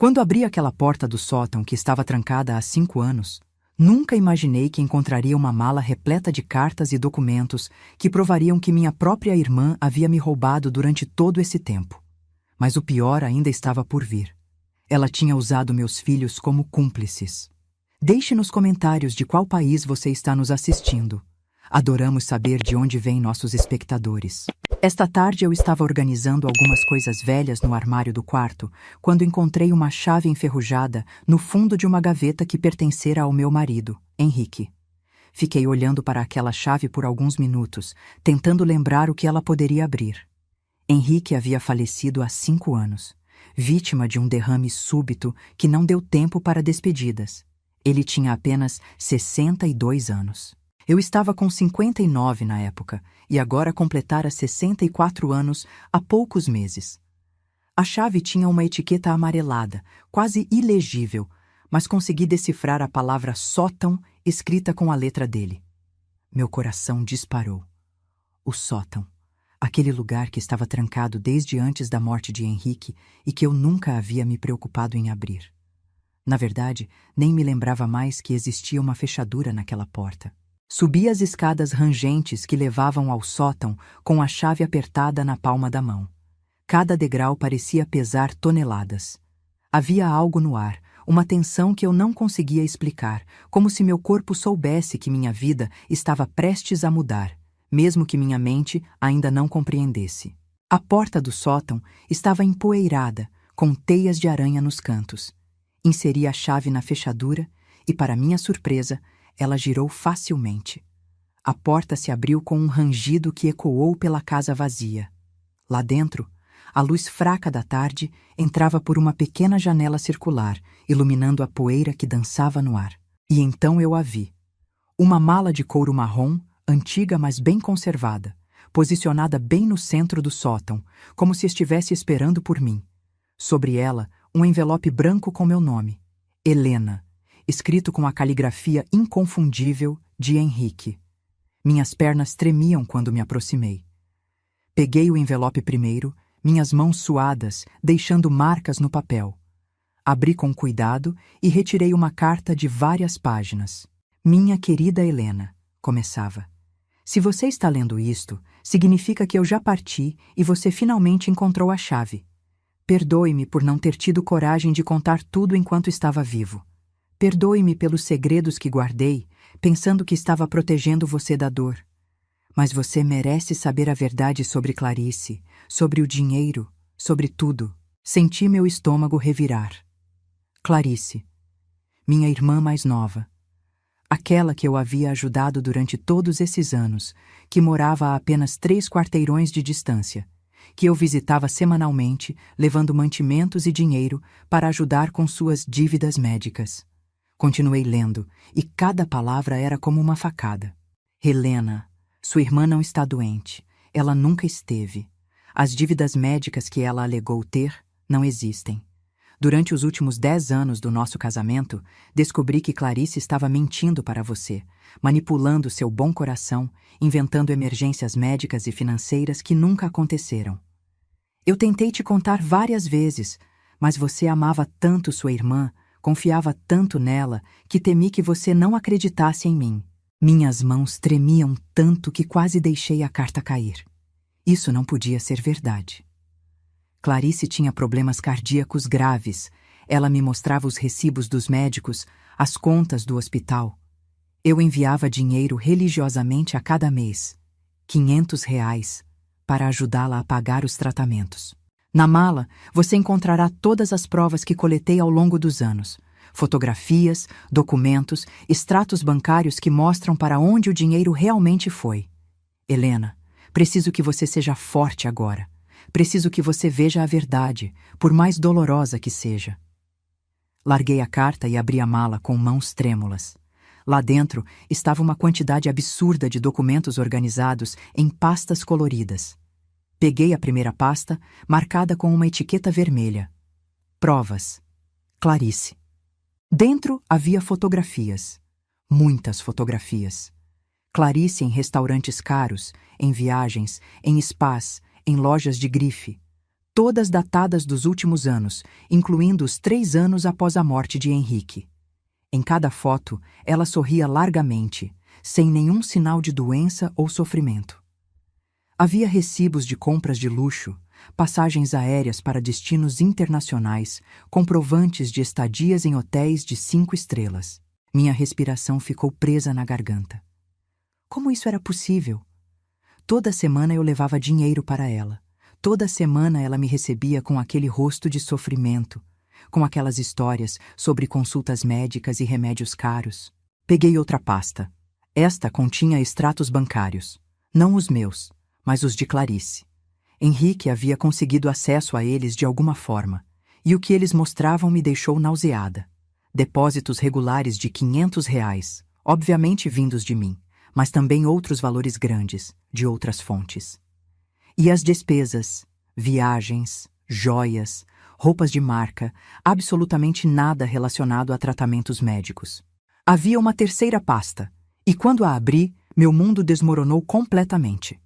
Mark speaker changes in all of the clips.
Speaker 1: Quando abri aquela porta do sótão que estava trancada há 5 anos, nunca imaginei que encontraria uma mala repleta de cartas e documentos que provariam que minha própria irmã havia me roubado durante todo esse tempo. Mas o pior ainda estava por vir. Ela tinha usado meus filhos como cúmplices. Deixe nos comentários de qual país você está nos assistindo. Adoramos saber de onde vêm nossos espectadores. Esta tarde eu estava organizando algumas coisas velhas no armário do quarto, quando encontrei uma chave enferrujada no fundo de uma gaveta que pertencera ao meu marido, Henrique. Fiquei olhando para aquela chave por alguns minutos, tentando lembrar o que ela poderia abrir. Henrique havia falecido há 5 anos, vítima de um derrame súbito que não deu tempo para despedidas. Ele tinha apenas 62 anos. Eu estava com 59 na época, e agora completara 64 anos há poucos meses. A chave tinha uma etiqueta amarelada, quase ilegível, mas consegui decifrar a palavra sótão escrita com a letra dele. Meu coração disparou. O sótão, aquele lugar que estava trancado desde antes da morte de Henrique e que eu nunca havia me preocupado em abrir. Na verdade, nem me lembrava mais que existia uma fechadura naquela porta. Subi as escadas rangentes que levavam ao sótão com a chave apertada na palma da mão. Cada degrau parecia pesar toneladas. Havia algo no ar, uma tensão que eu não conseguia explicar, como se meu corpo soubesse que minha vida estava prestes a mudar, mesmo que minha mente ainda não compreendesse. A porta do sótão estava empoeirada, com teias de aranha nos cantos. Inseri a chave na fechadura e, para minha surpresa, ela girou facilmente. A porta se abriu com um rangido que ecoou pela casa vazia. Lá dentro, a luz fraca da tarde entrava por uma pequena janela circular, iluminando a poeira que dançava no ar. E então eu a vi. Uma mala de couro marrom, antiga mas bem conservada, posicionada bem no centro do sótão, como se estivesse esperando por mim. Sobre ela, um envelope branco com meu nome, Helena, escrito com a caligrafia inconfundível de Henrique. Minhas pernas tremiam quando me aproximei. Peguei o envelope primeiro, minhas mãos suadas, deixando marcas no papel. Abri com cuidado e retirei uma carta de várias páginas. Minha querida Helena, começava. Se você está lendo isto, significa que eu já parti e você finalmente encontrou a chave. Perdoe-me por não ter tido coragem de contar tudo enquanto estava vivo. Perdoe-me pelos segredos que guardei, pensando que estava protegendo você da dor. Mas você merece saber a verdade sobre Clarice, sobre o dinheiro, sobre tudo. Senti meu estômago revirar. Clarice, minha irmã mais nova. Aquela que eu havia ajudado durante todos esses anos, que morava a apenas 3 quarteirões de distância, que eu visitava semanalmente, levando mantimentos e dinheiro para ajudar com suas dívidas médicas. Continuei lendo, e cada palavra era como uma facada. Helena, sua irmã não está doente. Ela nunca esteve. As dívidas médicas que ela alegou ter não existem. Durante os últimos 10 anos do nosso casamento, descobri que Clarice estava mentindo para você, manipulando seu bom coração, inventando emergências médicas e financeiras que nunca aconteceram. Eu tentei te contar várias vezes, mas você amava tanto sua irmã, confiava tanto nela, que temi que você não acreditasse em mim. Minhas mãos tremiam tanto que quase deixei a carta cair. Isso não podia ser verdade. Clarice tinha problemas cardíacos graves. Ela me mostrava os recibos dos médicos, as contas do hospital. Eu enviava dinheiro religiosamente a cada mês, R$ 500, para ajudá-la a pagar os tratamentos. Na mala, você encontrará todas as provas que coletei ao longo dos anos. Fotografias, documentos, extratos bancários que mostram para onde o dinheiro realmente foi. Helena, preciso que você seja forte agora. Preciso que você veja a verdade, por mais dolorosa que seja. Larguei a carta e abri a mala com mãos trêmulas. Lá dentro estava uma quantidade absurda de documentos organizados em pastas coloridas. Peguei a primeira pasta, marcada com uma etiqueta vermelha. Provas. Clarice. Dentro havia fotografias. Muitas fotografias. Clarice em restaurantes caros, em viagens, em spas, em lojas de grife. todas datadas dos últimos anos, incluindo os 3 anos após a morte de Henrique. Em cada foto, ela sorria largamente, sem nenhum sinal de doença ou sofrimento. Havia recibos de compras de luxo, passagens aéreas para destinos internacionais, comprovantes de estadias em hotéis de 5 estrelas. Minha respiração ficou presa na garganta. Como isso era possível? Toda semana eu levava dinheiro para ela. Toda semana ela me recebia com aquele rosto de sofrimento, com aquelas histórias sobre consultas médicas e remédios caros. Peguei outra pasta. Esta continha extratos bancários. Não os meus, mas os de Clarice. Henrique havia conseguido acesso a eles de alguma forma, e o que eles mostravam me deixou nauseada. Depósitos regulares de R$ 500, obviamente vindos de mim, mas também outros valores grandes, de outras fontes. E as despesas, viagens, joias, roupas de marca, absolutamente nada relacionado a tratamentos médicos. Havia uma terceira pasta, e quando a abri, meu mundo desmoronou completamente.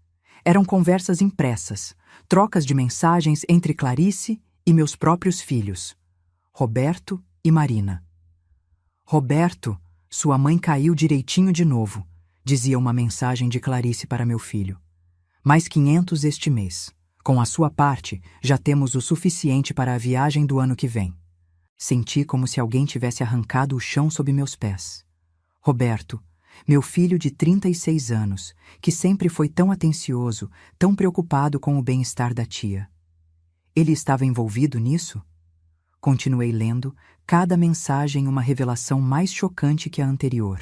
Speaker 1: Eram conversas impressas, trocas de mensagens entre Clarice e meus próprios filhos, Roberto e Marina. Roberto, sua mãe caiu direitinho de novo, dizia uma mensagem de Clarice para meu filho. Mais 500 este mês. Com a sua parte, já temos o suficiente para a viagem do ano que vem. Senti como se alguém tivesse arrancado o chão sob meus pés. Roberto, meu filho de 36 anos, que sempre foi tão atencioso, tão preocupado com o bem-estar da tia. Ele estava envolvido nisso? Continuei lendo, cada mensagem uma revelação mais chocante que a anterior.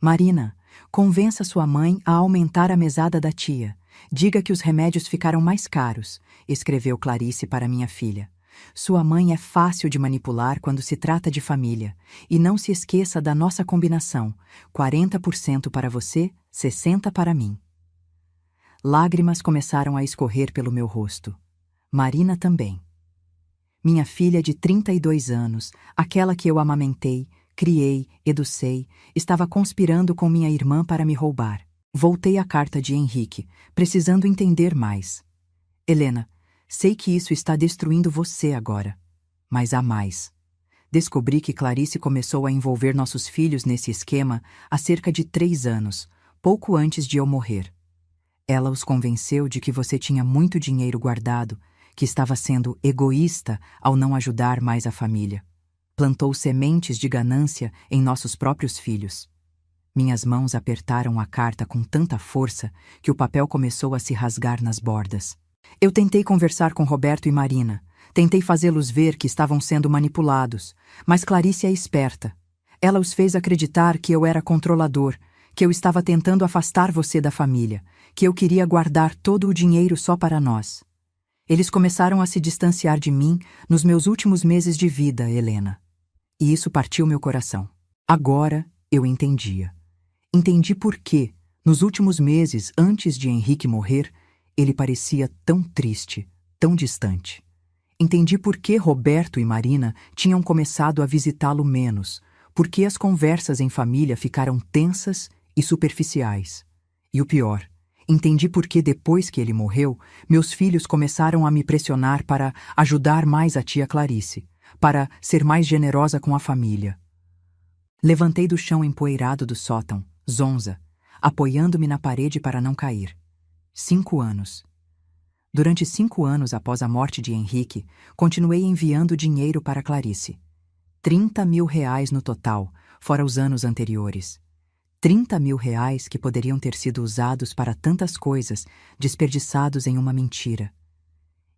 Speaker 1: Marina, convença sua mãe a aumentar a mesada da tia. Diga que os remédios ficaram mais caros, escreveu Clarice para minha filha. Sua mãe é fácil de manipular quando se trata de família. E não se esqueça da nossa combinação: 40% para você, 60% para mim. Lágrimas começaram a escorrer pelo meu rosto. Marina também. Minha filha de 32 anos, aquela que eu amamentei, criei, educei, estava conspirando com minha irmã para me roubar. Voltei à carta de Henrique, precisando entender mais. Helena, sei que isso está destruindo você agora. Mas há mais. Descobri que Clarice começou a envolver nossos filhos nesse esquema há cerca de 3 anos, pouco antes de eu morrer. Ela os convenceu de que você tinha muito dinheiro guardado, que estava sendo egoísta ao não ajudar mais a família. Plantou sementes de ganância em nossos próprios filhos. Minhas mãos apertaram a carta com tanta força que o papel começou a se rasgar nas bordas. Eu tentei conversar com Roberto e Marina. Tentei fazê-los ver que estavam sendo manipulados, mas Clarice é esperta. Ela os fez acreditar que eu era controlador, que eu estava tentando afastar você da família, que eu queria guardar todo o dinheiro só para nós. Eles começaram a se distanciar de mim nos meus últimos meses de vida, Helena. E isso partiu meu coração. Agora eu entendia. Entendi por que, nos últimos meses antes de Henrique morrer, ele parecia tão triste, tão distante. Entendi por que Roberto e Marina tinham começado a visitá-lo menos, por que as conversas em família ficaram tensas e superficiais. E o pior, entendi por que depois que ele morreu, meus filhos começaram a me pressionar para ajudar mais a tia Clarice, para ser mais generosa com a família. Levantei do chão empoeirado do sótão, zonza, apoiando-me na parede para não cair. 5 anos. Durante 5 anos após a morte de Henrique, continuei enviando dinheiro para Clarice. R$ 30 mil no total, fora os anos anteriores. R$ 30 mil que poderiam ter sido usados para tantas coisas, desperdiçados em uma mentira.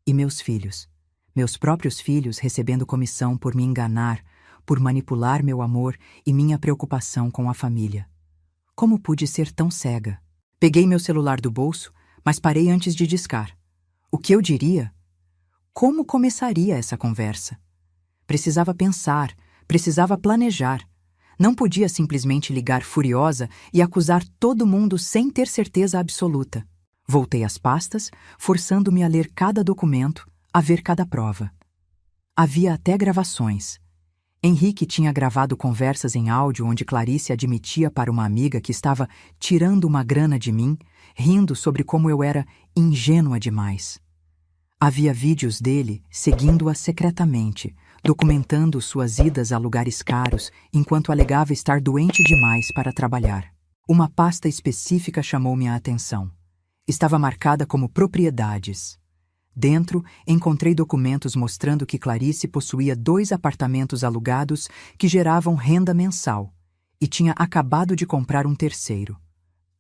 Speaker 1: E meus filhos, meus próprios filhos recebendo comissão por me enganar, por manipular meu amor e minha preocupação com a família. Como pude ser tão cega? Peguei meu celular do bolso, mas parei antes de discar. O que eu diria? Como começaria essa conversa? Precisava pensar, precisava planejar. Não podia simplesmente ligar furiosa e acusar todo mundo sem ter certeza absoluta. Voltei às pastas, forçando-me a ler cada documento, a ver cada prova. Havia até gravações. Henrique tinha gravado conversas em áudio onde Clarice admitia para uma amiga que estava tirando uma grana de mim, rindo sobre como eu era ingênua demais. Havia vídeos dele seguindo-a secretamente, documentando suas idas a lugares caros enquanto alegava estar doente demais para trabalhar. Uma pasta específica chamou minha atenção. Estava marcada como propriedades. Dentro, encontrei documentos mostrando que Clarice possuía 2 apartamentos alugados que geravam renda mensal e tinha acabado de comprar um terceiro.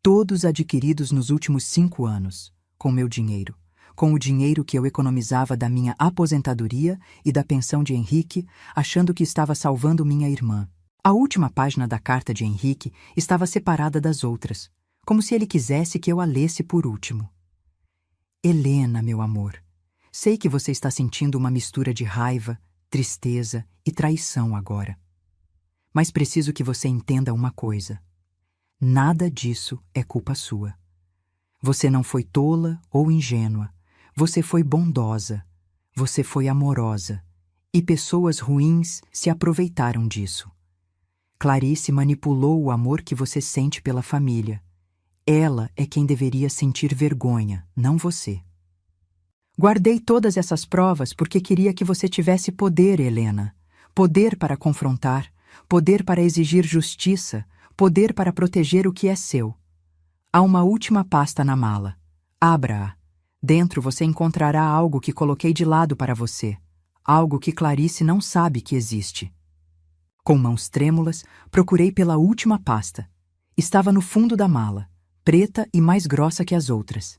Speaker 1: Todos adquiridos nos últimos 5 anos, com meu dinheiro, com o dinheiro que eu economizava da minha aposentadoria e da pensão de Henrique, achando que estava salvando minha irmã. A última página da carta de Henrique estava separada das outras, como se ele quisesse que eu a lesse por último. Helena, meu amor, sei que você está sentindo uma mistura de raiva, tristeza e traição agora. Mas preciso que você entenda uma coisa. Nada disso é culpa sua. Você não foi tola ou ingênua. Você foi bondosa. Você foi amorosa. E pessoas ruins se aproveitaram disso. Clarice manipulou o amor que você sente pela família. Ela é quem deveria sentir vergonha, não você. Guardei todas essas provas porque queria que você tivesse poder, Helena. Poder para confrontar, poder para exigir justiça, poder para proteger o que é seu. Há uma última pasta na mala. Abra-a. Dentro você encontrará algo que coloquei de lado para você. Algo que Clarice não sabe que existe. Com mãos trêmulas, procurei pela última pasta. Estava no fundo da mala, preta e mais grossa que as outras.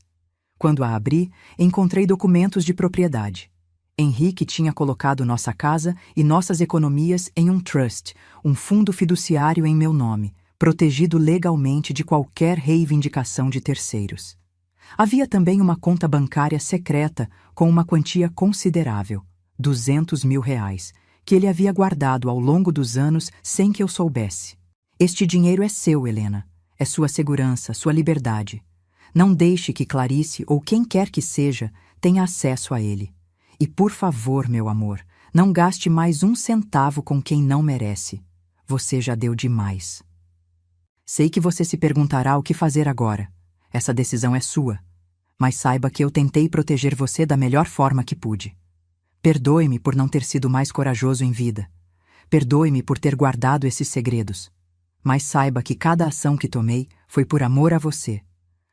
Speaker 1: Quando a abri, encontrei documentos de propriedade. Henrique tinha colocado nossa casa e nossas economias em um trust, um fundo fiduciário em meu nome, protegido legalmente de qualquer reivindicação de terceiros. Havia também uma conta bancária secreta com uma quantia considerável, R$200 mil, que ele havia guardado ao longo dos anos sem que eu soubesse. Este dinheiro é seu, Helena. É sua segurança, sua liberdade. Não deixe que Clarice ou quem quer que seja tenha acesso a ele. E por favor, meu amor, não gaste mais 1 centavo com quem não merece. Você já deu demais. Sei que você se perguntará o que fazer agora. Essa decisão é sua. Mas saiba que eu tentei proteger você da melhor forma que pude. Perdoe-me por não ter sido mais corajoso em vida. Perdoe-me por ter guardado esses segredos. Mas saiba que cada ação que tomei foi por amor a você.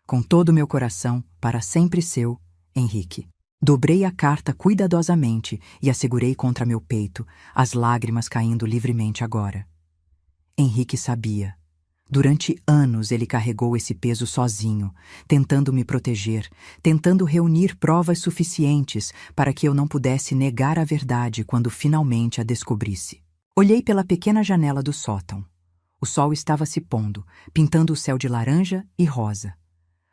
Speaker 1: Com todo o meu coração, para sempre seu, Henrique. Dobrei a carta cuidadosamente e a segurei contra meu peito, as lágrimas caindo livremente agora. Henrique sabia. Durante anos ele carregou esse peso sozinho, tentando me proteger, tentando reunir provas suficientes para que eu não pudesse negar a verdade quando finalmente a descobrisse. Olhei pela pequena janela do sótão. O sol estava se pondo, pintando o céu de laranja e rosa.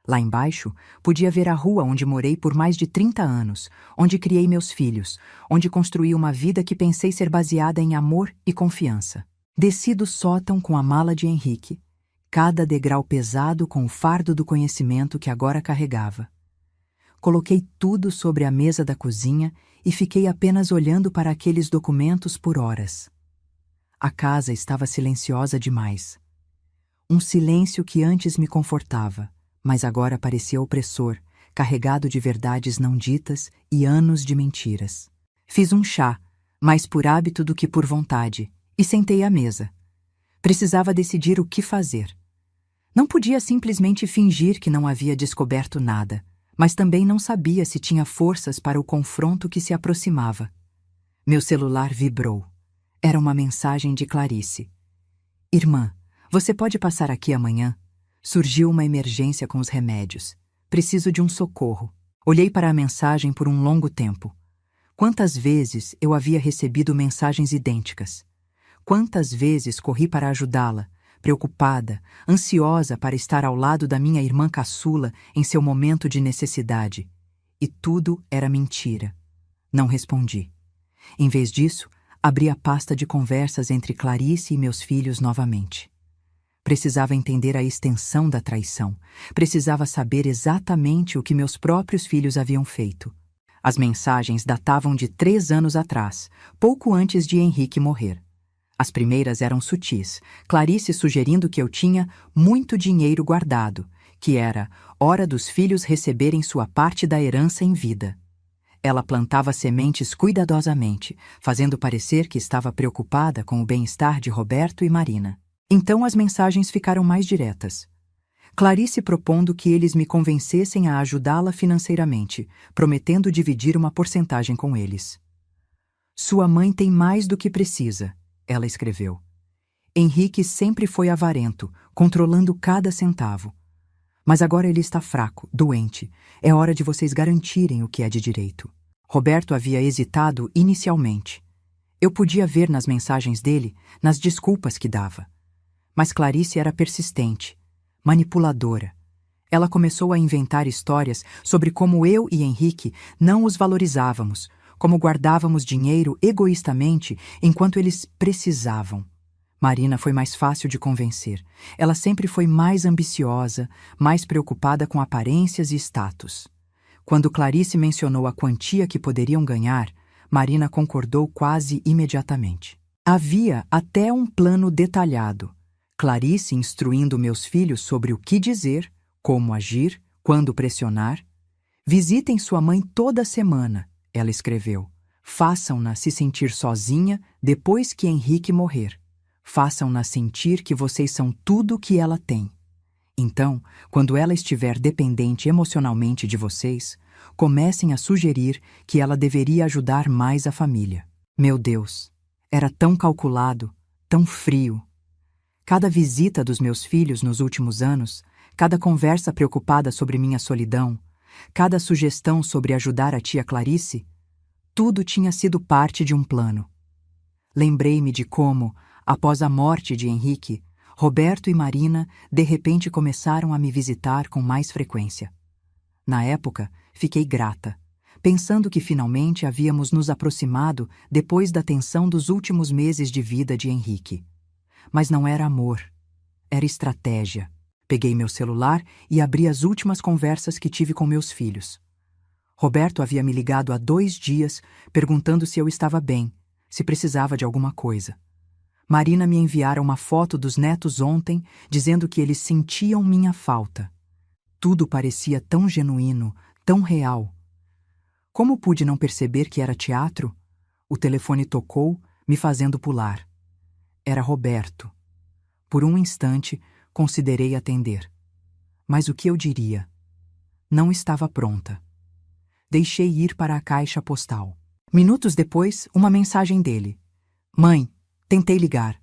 Speaker 1: Lá embaixo, podia ver a rua onde morei por mais de 30 anos, onde criei meus filhos, onde construí uma vida que pensei ser baseada em amor e confiança. Desci do sótão com a mala de Henrique, cada degrau pesado com o fardo do conhecimento que agora carregava. Coloquei tudo sobre a mesa da cozinha e fiquei apenas olhando para aqueles documentos por horas. A casa estava silenciosa demais. Um silêncio que antes me confortava, mas agora parecia opressor, carregado de verdades não ditas e anos de mentiras. Fiz um chá, mais por hábito do que por vontade, e sentei à mesa. Precisava decidir o que fazer. Não podia simplesmente fingir que não havia descoberto nada, mas também não sabia se tinha forças para o confronto que se aproximava. Meu celular vibrou. Era uma mensagem de Clarice. Irmã, você pode passar aqui amanhã? Surgiu uma emergência com os remédios. Preciso de um socorro. Olhei para a mensagem por um longo tempo. Quantas vezes eu havia recebido mensagens idênticas? Quantas vezes corri para ajudá-la, preocupada, ansiosa para estar ao lado da minha irmã caçula em seu momento de necessidade. E tudo era mentira. Não respondi. Em vez disso, abri a pasta de conversas entre Clarice e meus filhos novamente. Precisava entender a extensão da traição. Precisava saber exatamente o que meus próprios filhos haviam feito. As mensagens datavam de 3 anos atrás, pouco antes de Henrique morrer. As primeiras eram sutis, Clarice sugerindo que eu tinha muito dinheiro guardado, que era hora dos filhos receberem sua parte da herança em vida. Ela plantava sementes cuidadosamente, fazendo parecer que estava preocupada com o bem-estar de Roberto e Marina. Então as mensagens ficaram mais diretas. Clarice propondo que eles me convencessem a ajudá-la financeiramente, prometendo dividir uma porcentagem com eles. Sua mãe tem mais do que precisa, ela escreveu. Henrique sempre foi avarento, controlando cada centavo. Mas agora ele está fraco, doente. É hora de vocês garantirem o que é de direito. Roberto havia hesitado inicialmente. Eu podia ver nas mensagens dele, nas desculpas que dava. Mas Clarice era persistente, manipuladora. Ela começou a inventar histórias sobre como eu e Henrique não os valorizávamos, como guardávamos dinheiro egoístamente enquanto eles precisavam. Marina foi mais fácil de convencer. Ela sempre foi mais ambiciosa, mais preocupada com aparências e status. Quando Clarice mencionou a quantia que poderiam ganhar, Marina concordou quase imediatamente. Havia até um plano detalhado. Clarice instruindo meus filhos sobre o que dizer, como agir, quando pressionar. Visitem sua mãe toda semana, ela escreveu. Façam-na se sentir sozinha depois que Henrique morrer. Façam-na sentir que vocês são tudo o que ela tem. Então, quando ela estiver dependente emocionalmente de vocês, comecem a sugerir que ela deveria ajudar mais a família. Meu Deus, era tão calculado, tão frio. Cada visita dos meus filhos nos últimos anos, cada conversa preocupada sobre minha solidão, cada sugestão sobre ajudar a tia Clarice, tudo tinha sido parte de um plano. Lembrei-me de como, após a morte de Henrique, Roberto e Marina de repente começaram a me visitar com mais frequência. Na época, fiquei grata, pensando que finalmente havíamos nos aproximado depois da tensão dos últimos meses de vida de Henrique. Mas não era amor, era estratégia. Peguei meu celular e abri as últimas conversas que tive com meus filhos. Roberto havia me ligado há 2 dias, perguntando se eu estava bem, se precisava de alguma coisa. Marina me enviara uma foto dos netos ontem, dizendo que eles sentiam minha falta. Tudo parecia tão genuíno, tão real. Como pude não perceber que era teatro? O telefone tocou, me fazendo pular. Era Roberto. Por um instante, considerei atender. Mas o que eu diria? Não estava pronta. Deixei ir para a caixa postal. Minutos depois, uma mensagem dele. Mãe, tentei ligar.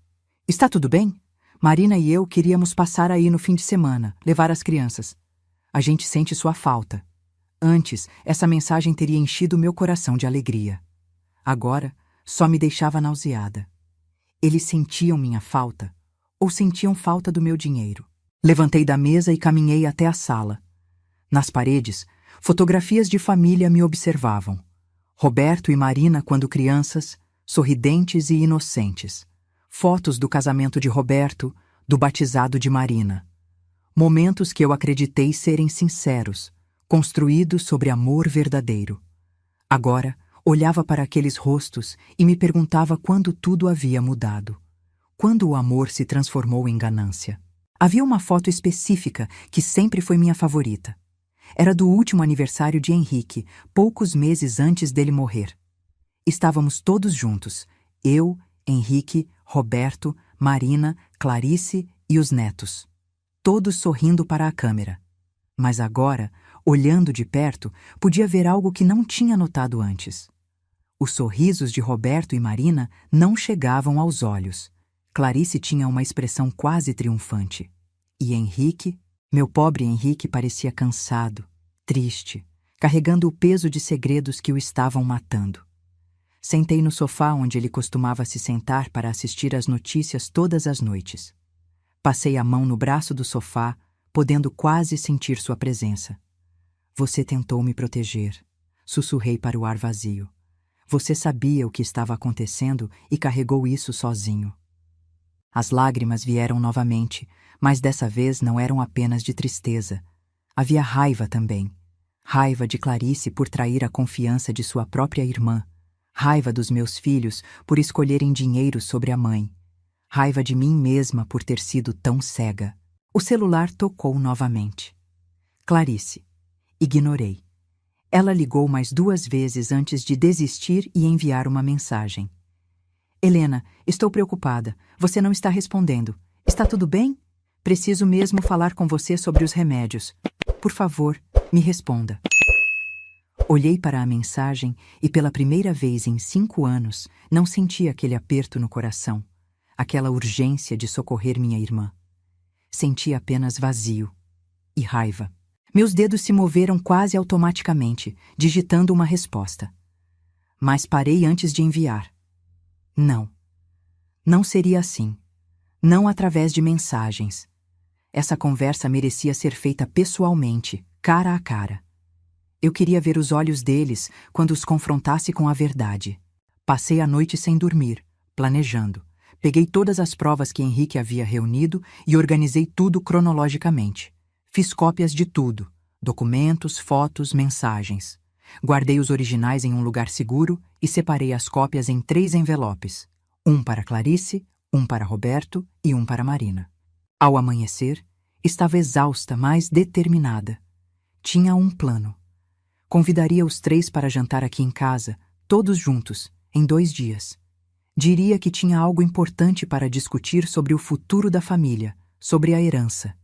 Speaker 1: Está tudo bem? Marina e eu queríamos passar aí no fim de semana, levar as crianças. A gente sente sua falta. Antes, essa mensagem teria enchido meu coração de alegria. Agora, só me deixava nauseada. Eles sentiam minha falta, ou sentiam falta do meu dinheiro. Levantei da mesa e caminhei até a sala. Nas paredes, fotografias de família me observavam. Roberto e Marina quando crianças, sorridentes e inocentes. Fotos do casamento de Roberto, do batizado de Marina. Momentos que eu acreditei serem sinceros, construídos sobre amor verdadeiro. Agora, olhava para aqueles rostos e me perguntava quando tudo havia mudado. Quando o amor se transformou em ganância. Havia uma foto específica que sempre foi minha favorita. Era do último aniversário de Henrique, poucos meses antes dele morrer. Estávamos todos juntos, eu, Henrique, Roberto, Marina, Clarice e os netos. Todos sorrindo para a câmera. Mas agora, olhando de perto, podia ver algo que não tinha notado antes. Os sorrisos de Roberto e Marina não chegavam aos olhos. Clarice tinha uma expressão quase triunfante. E Henrique, meu pobre Henrique, parecia cansado, triste, carregando o peso de segredos que o estavam matando. Sentei no sofá onde ele costumava se sentar para assistir às notícias todas as noites. Passei a mão no braço do sofá, podendo quase sentir sua presença. Você tentou me proteger, sussurrei para o ar vazio. Você sabia o que estava acontecendo e carregou isso sozinho. As lágrimas vieram novamente, mas dessa vez não eram apenas de tristeza. Havia raiva também. Raiva de Clarice por trair a confiança de sua própria irmã. Raiva dos meus filhos por escolherem dinheiro sobre a mãe. Raiva de mim mesma por ter sido tão cega. O celular tocou novamente. Clarice. Ignorei. Ela ligou mais 2 vezes antes de desistir e enviar uma mensagem. Helena, estou preocupada. Você não está respondendo. Está tudo bem? Preciso mesmo falar com você sobre os remédios. Por favor, me responda. Olhei para a mensagem e pela primeira vez em 5 anos não senti aquele aperto no coração, aquela urgência de socorrer minha irmã. Senti apenas vazio e raiva. Meus dedos se moveram quase automaticamente, digitando uma resposta. Mas parei antes de enviar. Não. Não seria assim. Não através de mensagens. Essa conversa merecia ser feita pessoalmente, cara a cara. Eu queria ver os olhos deles quando os confrontasse com a verdade. Passei a noite sem dormir, planejando. Peguei todas as provas que Henrique havia reunido e organizei tudo cronologicamente. Fiz cópias de tudo: documentos, fotos, mensagens. Guardei os originais em um lugar seguro e separei as cópias em 3 envelopes. Um para Clarice, um para Roberto e um para Marina. Ao amanhecer, estava exausta, mas determinada. Tinha um plano. Convidaria os 3 para jantar aqui em casa, todos juntos, em 2 dias. Diria que tinha algo importante para discutir sobre o futuro da família, sobre a herança.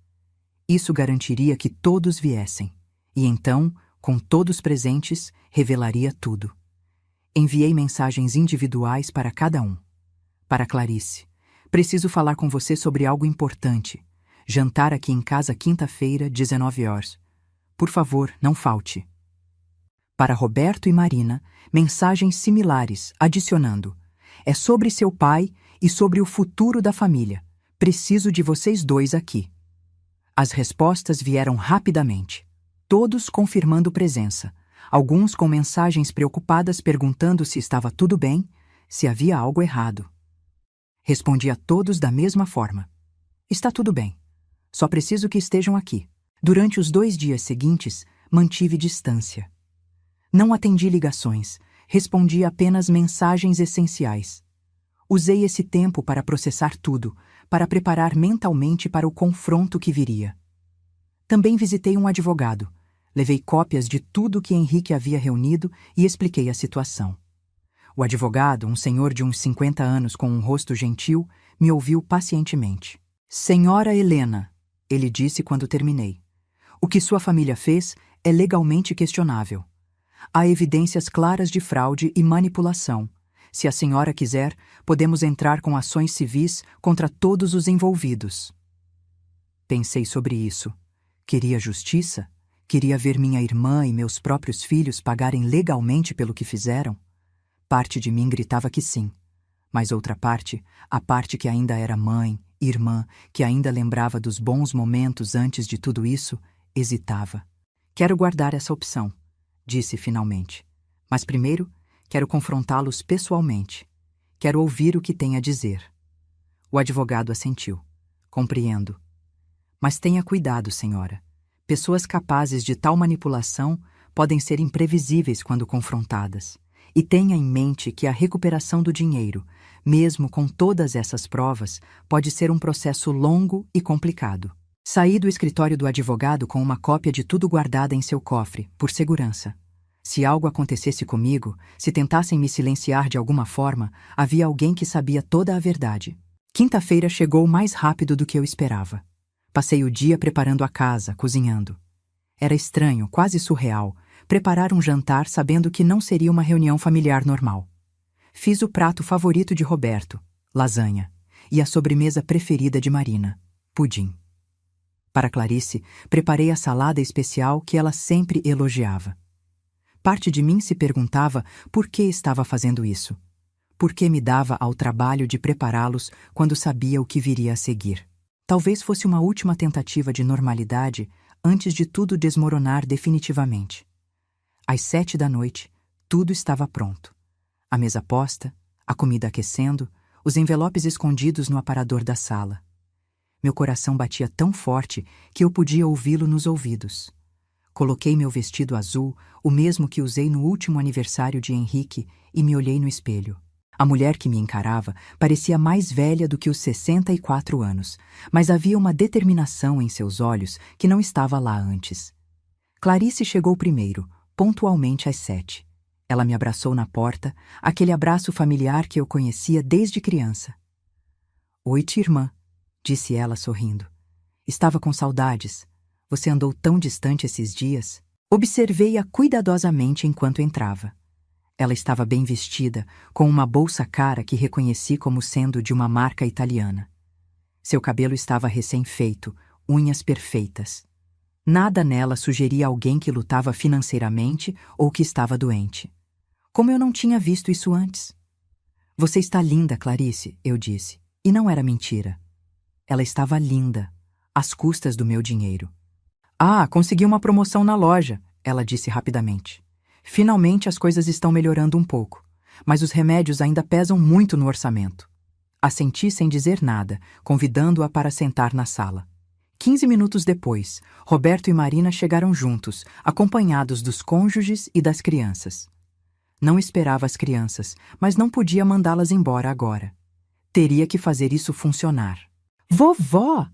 Speaker 1: Isso garantiria que todos viessem. E então, com todos presentes, revelaria tudo. Enviei mensagens individuais para cada um. Para Clarice: preciso falar com você sobre algo importante. Jantar aqui em casa quinta-feira, 19 horas. Por favor, não falte. Para Roberto e Marina, mensagens similares, adicionando: é sobre seu pai e sobre o futuro da família. Preciso de vocês 2 aqui. As respostas vieram rapidamente, todos confirmando presença, alguns com mensagens preocupadas perguntando se estava tudo bem, se havia algo errado. Respondi a todos da mesma forma: está tudo bem. Só preciso que estejam aqui. Durante os 2 dias seguintes, mantive distância. Não atendi ligações, respondi apenas mensagens essenciais. Usei esse tempo para processar tudo, para preparar mentalmente para o confronto que viria. Também visitei um advogado, levei cópias de tudo que Henrique havia reunido e expliquei a situação. O advogado, um senhor de uns 50 anos com um rosto gentil, me ouviu pacientemente. Senhora Helena, ele disse quando terminei, o que sua família fez é legalmente questionável. Há evidências claras de fraude e manipulação. Se a senhora quiser, podemos entrar com ações civis contra todos os envolvidos. Pensei sobre isso. Queria justiça? Queria ver minha irmã e meus próprios filhos pagarem legalmente pelo que fizeram? Parte de mim gritava que sim. Mas outra parte, a parte que ainda era mãe, irmã, que ainda lembrava dos bons momentos antes de tudo isso, hesitava. Quero guardar essa opção, disse finalmente. Mas primeiro, quero confrontá-los pessoalmente. Quero ouvir o que tem a dizer. O advogado assentiu. Compreendo. Mas tenha cuidado, senhora. Pessoas capazes de tal manipulação podem ser imprevisíveis quando confrontadas. E tenha em mente que a recuperação do dinheiro, mesmo com todas essas provas, pode ser um processo longo e complicado. Saí do escritório do advogado com uma cópia de tudo guardada em seu cofre, por segurança. Se algo acontecesse comigo, se tentassem me silenciar de alguma forma, havia alguém que sabia toda a verdade. Quinta-feira chegou mais rápido do que eu esperava. Passei o dia preparando a casa, cozinhando. Era estranho, quase surreal, preparar um jantar sabendo que não seria uma reunião familiar normal. Fiz o prato favorito de Roberto, lasanha, e a sobremesa preferida de Marina, pudim. Para Clarice, preparei a salada especial que ela sempre elogiava. Parte de mim se perguntava por que estava fazendo isso. Por que me dava ao trabalho de prepará-los quando sabia o que viria a seguir? Talvez fosse uma última tentativa de normalidade antes de tudo desmoronar definitivamente. Às 7 da noite, tudo estava pronto. A mesa posta, a comida aquecendo, os envelopes escondidos no aparador da sala. Meu coração batia tão forte que eu podia ouvi-lo nos ouvidos. Coloquei meu vestido azul, o mesmo que usei no último aniversário de Henrique, e me olhei no espelho. A mulher que me encarava parecia mais velha do que os 64 anos, mas havia uma determinação em seus olhos que não estava lá antes. Clarice chegou primeiro, pontualmente às 7. Ela me abraçou na porta, aquele abraço familiar que eu conhecia desde criança. Oi, tia irmã, disse ela sorrindo. Estava com saudades. Você andou tão distante esses dias. Observei-a cuidadosamente enquanto entrava. Ela estava bem vestida, com uma bolsa cara que reconheci como sendo de uma marca italiana. Seu cabelo estava recém-feito, unhas perfeitas. Nada nela sugeria alguém que lutava financeiramente ou que estava doente. Como eu não tinha visto isso antes? Você está linda, Clarice, eu disse. E não era mentira. Ela estava linda, às custas do meu dinheiro. Ah, consegui uma promoção na loja, ela disse rapidamente. Finalmente as coisas estão melhorando um pouco, mas os remédios ainda pesam muito no orçamento. Assenti sem dizer nada, convidando-a para sentar na sala. 15 minutos depois, Roberto e Marina chegaram juntos, acompanhados dos cônjuges e das crianças. Não esperava as crianças, mas não podia mandá-las embora agora. Teria que fazer isso funcionar. Vovó!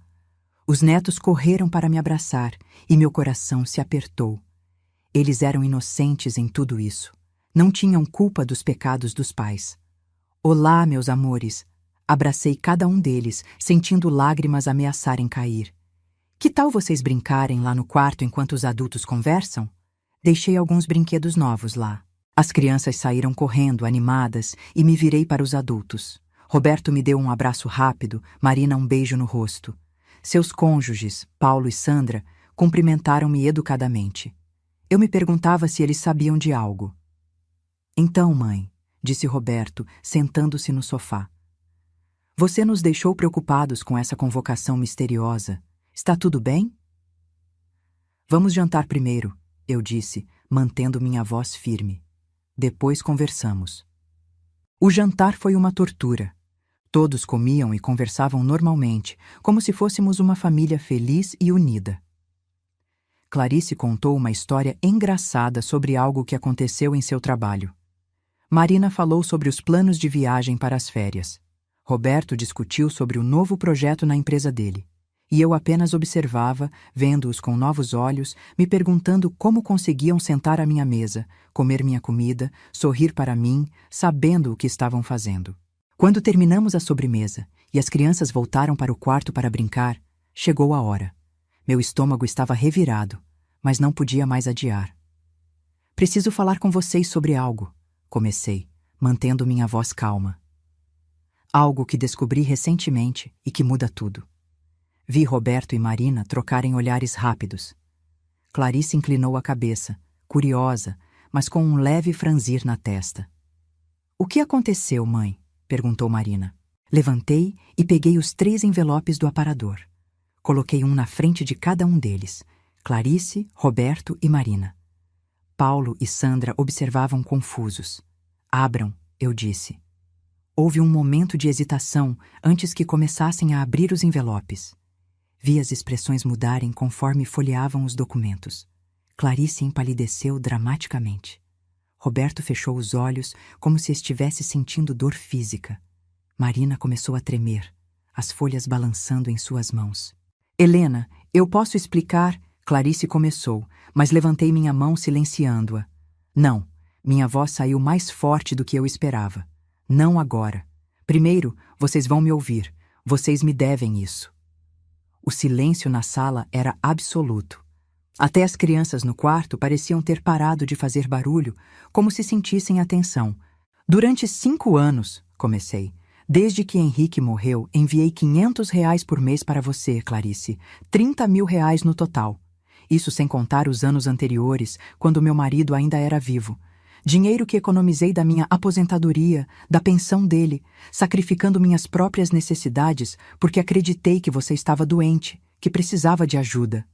Speaker 1: Os netos correram para me abraçar e meu coração se apertou. Eles eram inocentes em tudo isso. Não tinham culpa dos pecados dos pais. Olá, meus amores! Abracei cada um deles, sentindo lágrimas ameaçarem cair. Que tal vocês brincarem lá no quarto enquanto os adultos conversam? Deixei alguns brinquedos novos lá. As crianças saíram correndo, animadas, e me virei para os adultos. Roberto me deu um abraço rápido, Marina um beijo no rosto. Seus cônjuges, Paulo e Sandra, cumprimentaram-me educadamente. Eu me perguntava se eles sabiam de algo. Então, mãe, disse Roberto, sentando-se no sofá. Você nos deixou preocupados com essa convocação misteriosa. Está tudo bem? Vamos jantar primeiro, eu disse, mantendo minha voz firme. Depois conversamos. O jantar foi uma tortura. Todos comiam e conversavam normalmente, como se fôssemos uma família feliz e unida. Clarice contou uma história engraçada sobre algo que aconteceu em seu trabalho. Marina falou sobre os planos de viagem para as férias. Roberto discutiu sobre o novo projeto na empresa dele. E eu apenas observava, vendo-os com novos olhos, me perguntando como conseguiam sentar à minha mesa, comer minha comida, sorrir para mim, sabendo o que estavam fazendo. Quando terminamos a sobremesa e as crianças voltaram para o quarto para brincar, chegou a hora. Meu estômago estava revirado, mas não podia mais adiar. Preciso falar com vocês sobre algo, comecei, mantendo minha voz calma. Algo que descobri recentemente e que muda tudo. Vi Roberto e Marina trocarem olhares rápidos. Clarice inclinou a cabeça, curiosa, mas com um leve franzir na testa. O que aconteceu, mãe? Perguntou Marina. Levantei e peguei os 3 envelopes do aparador. Coloquei um na frente de cada um deles, Clarice, Roberto e Marina. Paulo e Sandra observavam confusos. Abram, eu disse. Houve um momento de hesitação antes que começassem a abrir os envelopes. Vi as expressões mudarem conforme folheavam os documentos. Clarice empalideceu dramaticamente. Roberto fechou os olhos como se estivesse sentindo dor física. Marina começou a tremer, as folhas balançando em suas mãos. Helena, eu posso explicar? Clarice começou, mas levantei minha mão silenciando-a. Não, minha voz saiu mais forte do que eu esperava. Não agora. Primeiro, vocês vão me ouvir. Vocês me devem isso. O silêncio na sala era absoluto. Até as crianças no quarto pareciam ter parado de fazer barulho, como se sentissem a tensão. Durante 5 anos, comecei. Desde que Henrique morreu, enviei R$ 500 por mês para você, Clarice. 30 mil reais no total. Isso sem contar os anos anteriores, quando meu marido ainda era vivo. Dinheiro que economizei da minha aposentadoria, da pensão dele, sacrificando minhas próprias necessidades porque acreditei que você estava doente, que precisava de ajuda.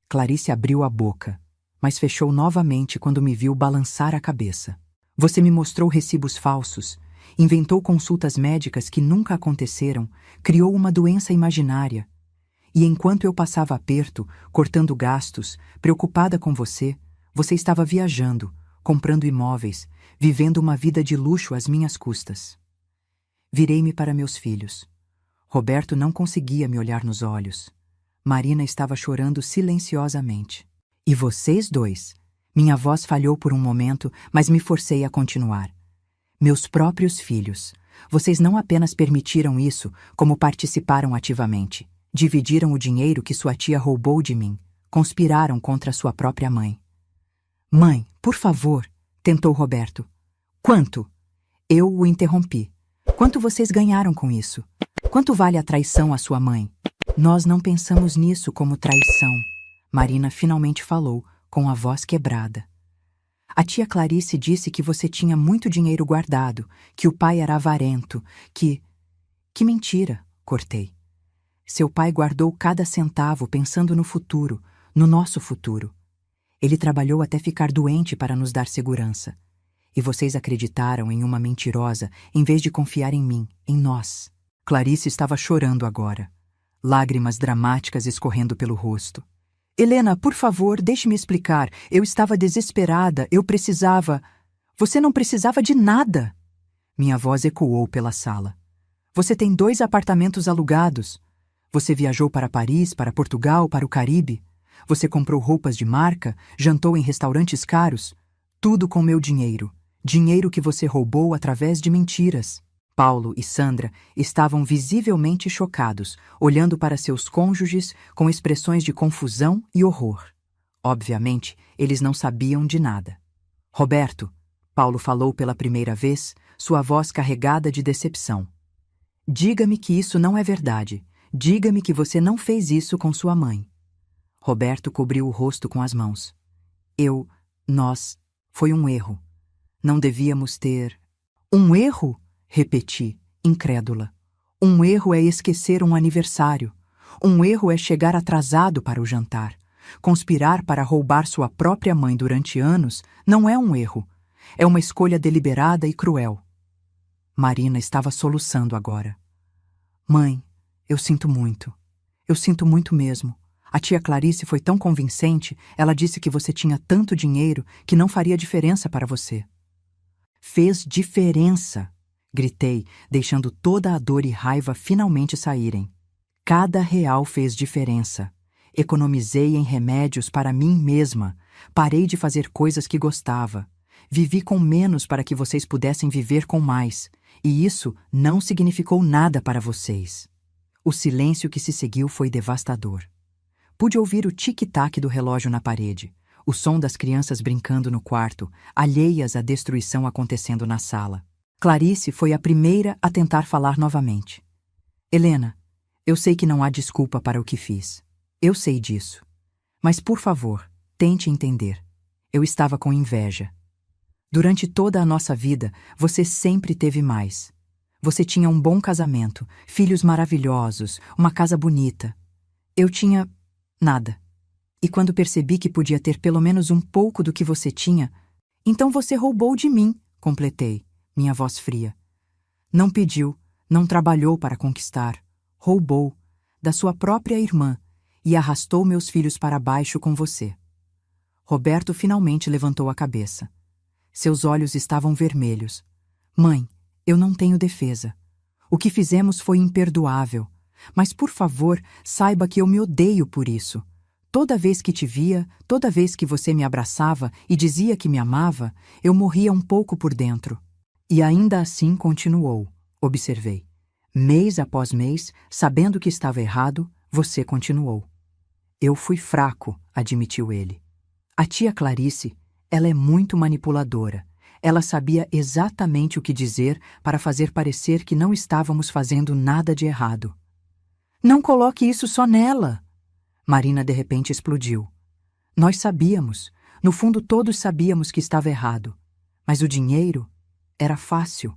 Speaker 1: Clarice abriu a boca, mas fechou novamente quando me viu balançar a cabeça. Você me mostrou recibos falsos, inventou consultas médicas que nunca aconteceram, criou uma doença imaginária. E enquanto eu passava aperto, cortando gastos, preocupada com você, você estava viajando, comprando imóveis, vivendo uma vida de luxo às minhas custas. Virei-me para meus filhos. Roberto não conseguia me olhar nos olhos. Marina estava chorando silenciosamente. E vocês 2? Minha voz falhou por um momento, mas me forcei a continuar. Meus próprios filhos. Vocês não apenas permitiram isso, como participaram ativamente. Dividiram o dinheiro que sua tia roubou de mim. Conspiraram contra sua própria mãe. Mãe, por favor, tentou Roberto. Quanto? Eu o interrompi. Quanto vocês ganharam com isso? Quanto vale a traição à sua mãe? Nós não pensamos nisso como traição. Marina finalmente falou, com a voz quebrada. A tia Clarice disse que você tinha muito dinheiro guardado, que o pai era avarento, que... Que mentira, cortei. Seu pai guardou cada centavo pensando no futuro, no nosso futuro. Ele trabalhou até ficar doente para nos dar segurança. E vocês acreditaram em uma mentirosa em vez de confiar em mim, em nós. Clarice estava chorando agora. Lágrimas dramáticas escorrendo pelo rosto. Helena, por favor, deixe-me explicar. Eu estava desesperada, eu precisava... Você não precisava de nada. Minha voz ecoou pela sala. Você tem 2 apartamentos alugados. Você viajou para Paris, para Portugal, para o Caribe. Você comprou roupas de marca, jantou em restaurantes caros. Tudo com meu dinheiro. Dinheiro que você roubou através de mentiras. Paulo e Sandra estavam visivelmente chocados, olhando para seus cônjuges com expressões de confusão e horror. Obviamente, eles não sabiam de nada. Roberto, Paulo falou pela primeira vez, sua voz carregada de decepção. Diga-me que isso não é verdade. Diga-me que você não fez isso com sua mãe. Roberto cobriu o rosto com as mãos. Nós... Foi um erro. Não devíamos ter... Um erro? Repeti, incrédula. Um erro é esquecer um aniversário. Um erro é chegar atrasado para o jantar. Conspirar para roubar sua própria mãe durante anos não é um erro. É uma escolha deliberada e cruel. Marina estava soluçando agora. Mãe, eu sinto muito. Eu sinto muito mesmo. A tia Clarice foi tão convincente, ela disse que você tinha tanto dinheiro que não faria diferença para você. Fez diferença! Gritei, deixando toda a dor e raiva finalmente saírem. Cada real fez diferença. Economizei em remédios para mim mesma. Parei de fazer coisas que gostava. Vivi com menos para que vocês pudessem viver com mais. E isso não significou nada para vocês. O silêncio que se seguiu foi devastador. Pude ouvir o tic-tac do relógio na parede, o som das crianças brincando no quarto, alheias à destruição acontecendo na sala. Clarice foi a primeira a tentar falar novamente. Helena, eu sei que não há desculpa para o que fiz. Eu sei disso. Mas, por favor, tente entender. Eu estava com inveja. Durante toda a nossa vida, você sempre teve mais. Você tinha um bom casamento, filhos maravilhosos, uma casa bonita. Eu tinha... nada. E quando percebi que podia ter pelo menos um pouco do que você tinha, então você roubou de mim, completei, minha voz fria. Não pediu, não trabalhou para conquistar. Roubou, da sua própria irmã, e arrastou meus filhos para baixo com você. Roberto finalmente levantou a cabeça. Seus olhos estavam vermelhos. Mãe, eu não tenho defesa. O que fizemos foi imperdoável. Mas, por favor, saiba que eu me odeio por isso. Toda vez que te via, toda vez que você me abraçava e dizia que me amava, eu morria um pouco por dentro. E ainda assim continuou, observei. Mês após mês, sabendo que estava errado, você continuou. Eu fui fraco, admitiu ele. A tia Clarice, ela é muito manipuladora. Ela sabia exatamente o que dizer para fazer parecer que não estávamos fazendo nada de errado. Não coloque isso só nela! Marina de repente explodiu. Nós sabíamos, no fundo todos sabíamos que estava errado. Mas o dinheiro era fácil.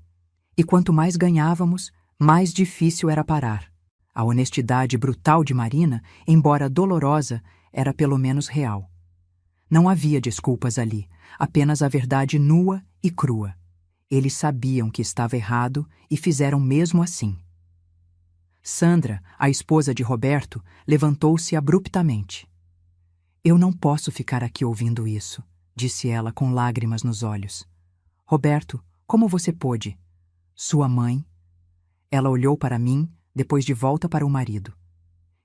Speaker 1: E quanto mais ganhávamos, mais difícil era parar. A honestidade brutal de Marina, embora dolorosa, era pelo menos real. Não havia desculpas ali, apenas a verdade nua e crua. Eles sabiam que estava errado e fizeram mesmo assim. Sandra, a esposa de Roberto, levantou-se abruptamente. Eu não posso ficar aqui ouvindo isso, disse ela com lágrimas nos olhos. Roberto, como você pôde? Sua mãe? Ela olhou para mim, depois de volta para o marido.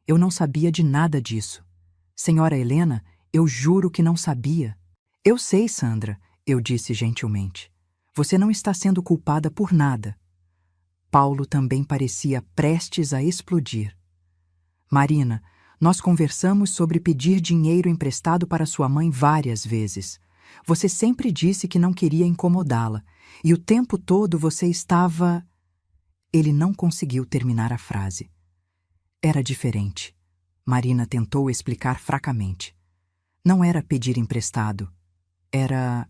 Speaker 1: Eu não sabia de nada disso. Senhora Helena, eu juro que não sabia. Eu sei, Sandra, eu disse gentilmente. Você não está sendo culpada por nada. Paulo também parecia prestes a explodir. Marina, nós conversamos sobre pedir dinheiro emprestado para sua mãe várias vezes. Você sempre disse que não queria incomodá-la, e o tempo todo você estava... Ele não conseguiu terminar a frase. Era diferente. Marina tentou explicar fracamente. Não era pedir emprestado. Era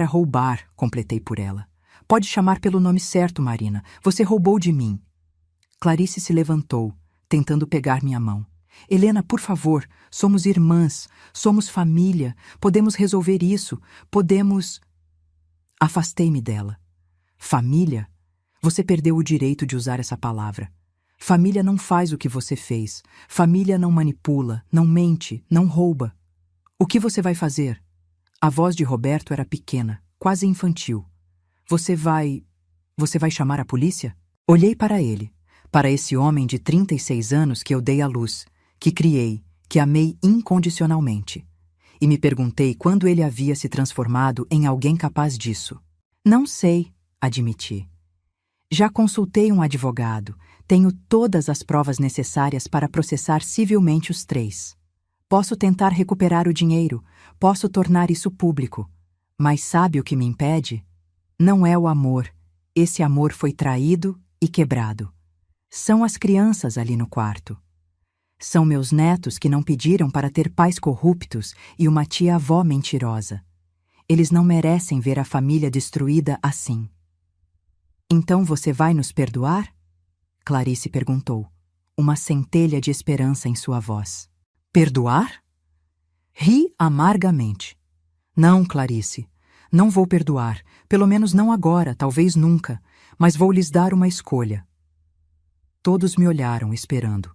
Speaker 1: roubar, completei por ela. Pode chamar pelo nome certo, Marina. Você roubou de mim. Clarice se levantou, tentando pegar minha mão. Helena, por favor, somos irmãs, somos família, podemos resolver isso, podemos... Afastei-me dela. Família? Você perdeu o direito de usar essa palavra. Família não faz o que você fez. Família não manipula, não mente, não rouba. O que você vai fazer? A voz de Roberto era pequena, quase infantil. Você vai chamar a polícia? Olhei para ele, para esse homem de 36 anos que eu dei à luz, que criei, que amei incondicionalmente. E me perguntei quando ele havia se transformado em alguém capaz disso. Não sei, admiti. Já consultei um advogado, tenho todas as provas necessárias para processar civilmente os três. Posso tentar recuperar o dinheiro, posso tornar isso público. Mas sabe o que me impede? Não é o amor. Esse amor foi traído e quebrado. São as crianças ali no quarto. São meus netos que não pediram para ter pais corruptos e uma tia-avó mentirosa. Eles não merecem ver a família destruída assim. Então você vai nos perdoar? Clarice perguntou, uma centelha de esperança em sua voz. Perdoar? Ri amargamente. Não, Clarice, não vou perdoar, pelo menos não agora, talvez nunca, mas vou lhes dar uma escolha. Todos me olharam, esperando.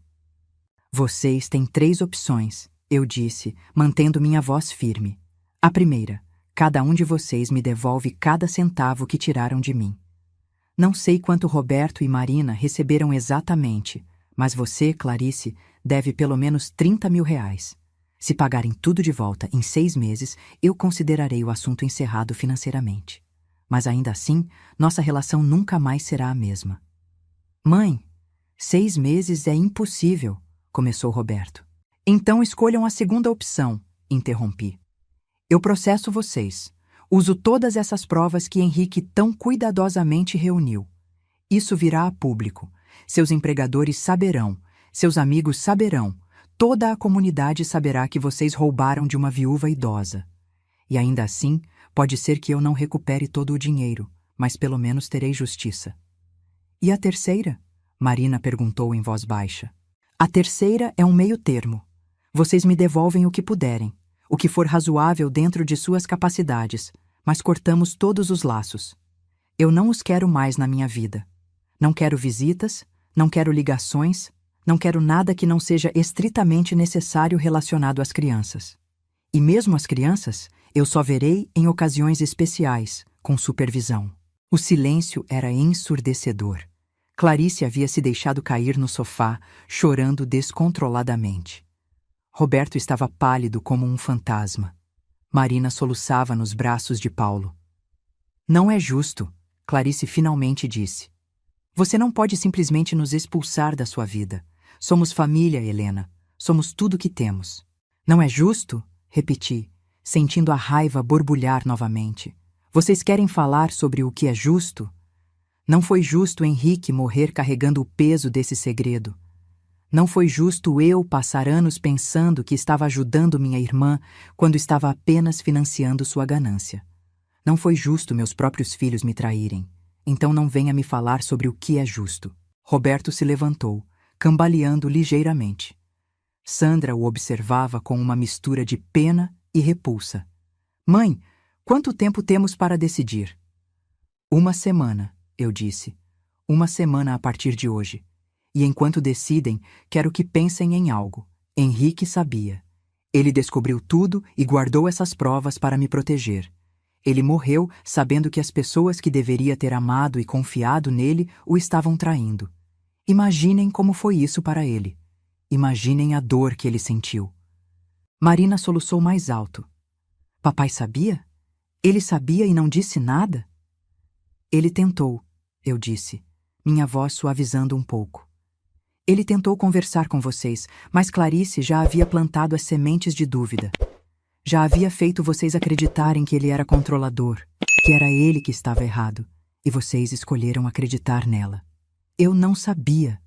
Speaker 1: Vocês têm 3 opções, eu disse, mantendo minha voz firme. A primeira, cada um de vocês me devolve cada centavo que tiraram de mim. Não sei quanto Roberto e Marina receberam exatamente, mas você, Clarice, deve pelo menos 30 mil reais. Se pagarem tudo de volta em 6 meses, eu considerarei o assunto encerrado financeiramente. Mas ainda assim, nossa relação nunca mais será a mesma. Mãe, 6 meses é impossível, começou Roberto. Então escolham a segunda opção, interrompi. Eu processo vocês. Uso todas essas provas que Henrique tão cuidadosamente reuniu. Isso virá a público. Seus empregadores saberão, seus amigos saberão, toda a comunidade saberá que vocês roubaram de uma viúva idosa. E ainda assim, pode ser que eu não recupere todo o dinheiro, mas pelo menos terei justiça. E a terceira? Marina perguntou em voz baixa. A terceira é um meio termo. Vocês me devolvem o que puderem, o que for razoável dentro de suas capacidades, mas cortamos todos os laços. Eu não os quero mais na minha vida. Não quero visitas, não quero ligações, não quero nada que não seja estritamente necessário relacionado às crianças. E mesmo as crianças, eu só verei em ocasiões especiais, com supervisão. O silêncio era ensurdecedor. Clarice havia se deixado cair no sofá, chorando descontroladamente. Roberto estava pálido como um fantasma. Marina soluçava nos braços de Paulo. Não é justo, Clarice finalmente disse. Você não pode simplesmente nos expulsar da sua vida. Somos família, Helena. Somos tudo que temos. Não é justo? Repeti, sentindo a raiva borbulhar novamente. Vocês querem falar sobre o que é justo? Não foi justo Henrique morrer carregando o peso desse segredo. Não foi justo eu passar anos pensando que estava ajudando minha irmã quando estava apenas financiando sua ganância. Não foi justo meus próprios filhos me traírem. Então não venha me falar sobre o que é justo. Roberto se levantou, cambaleando ligeiramente. Sandra o observava com uma mistura de pena e repulsa. Mãe, quanto tempo temos para decidir? 1 semana, eu disse. 1 semana a partir de hoje. E enquanto decidem, quero que pensem em algo. Henrique sabia. Ele descobriu tudo e guardou essas provas para me proteger. Ele morreu sabendo que as pessoas que deveria ter amado e confiado nele o estavam traindo. Imaginem como foi isso para ele. Imaginem a dor que ele sentiu. Marina soluçou mais alto. Papai sabia? Ele sabia e não disse nada? Ele tentou, eu disse, minha voz suavizando um pouco. Ele tentou conversar com vocês, mas Clarice já havia plantado as sementes de dúvida. Já havia feito vocês acreditarem que ele era controlador, que era ele que estava errado, e vocês escolheram acreditar nela. Eu não sabia,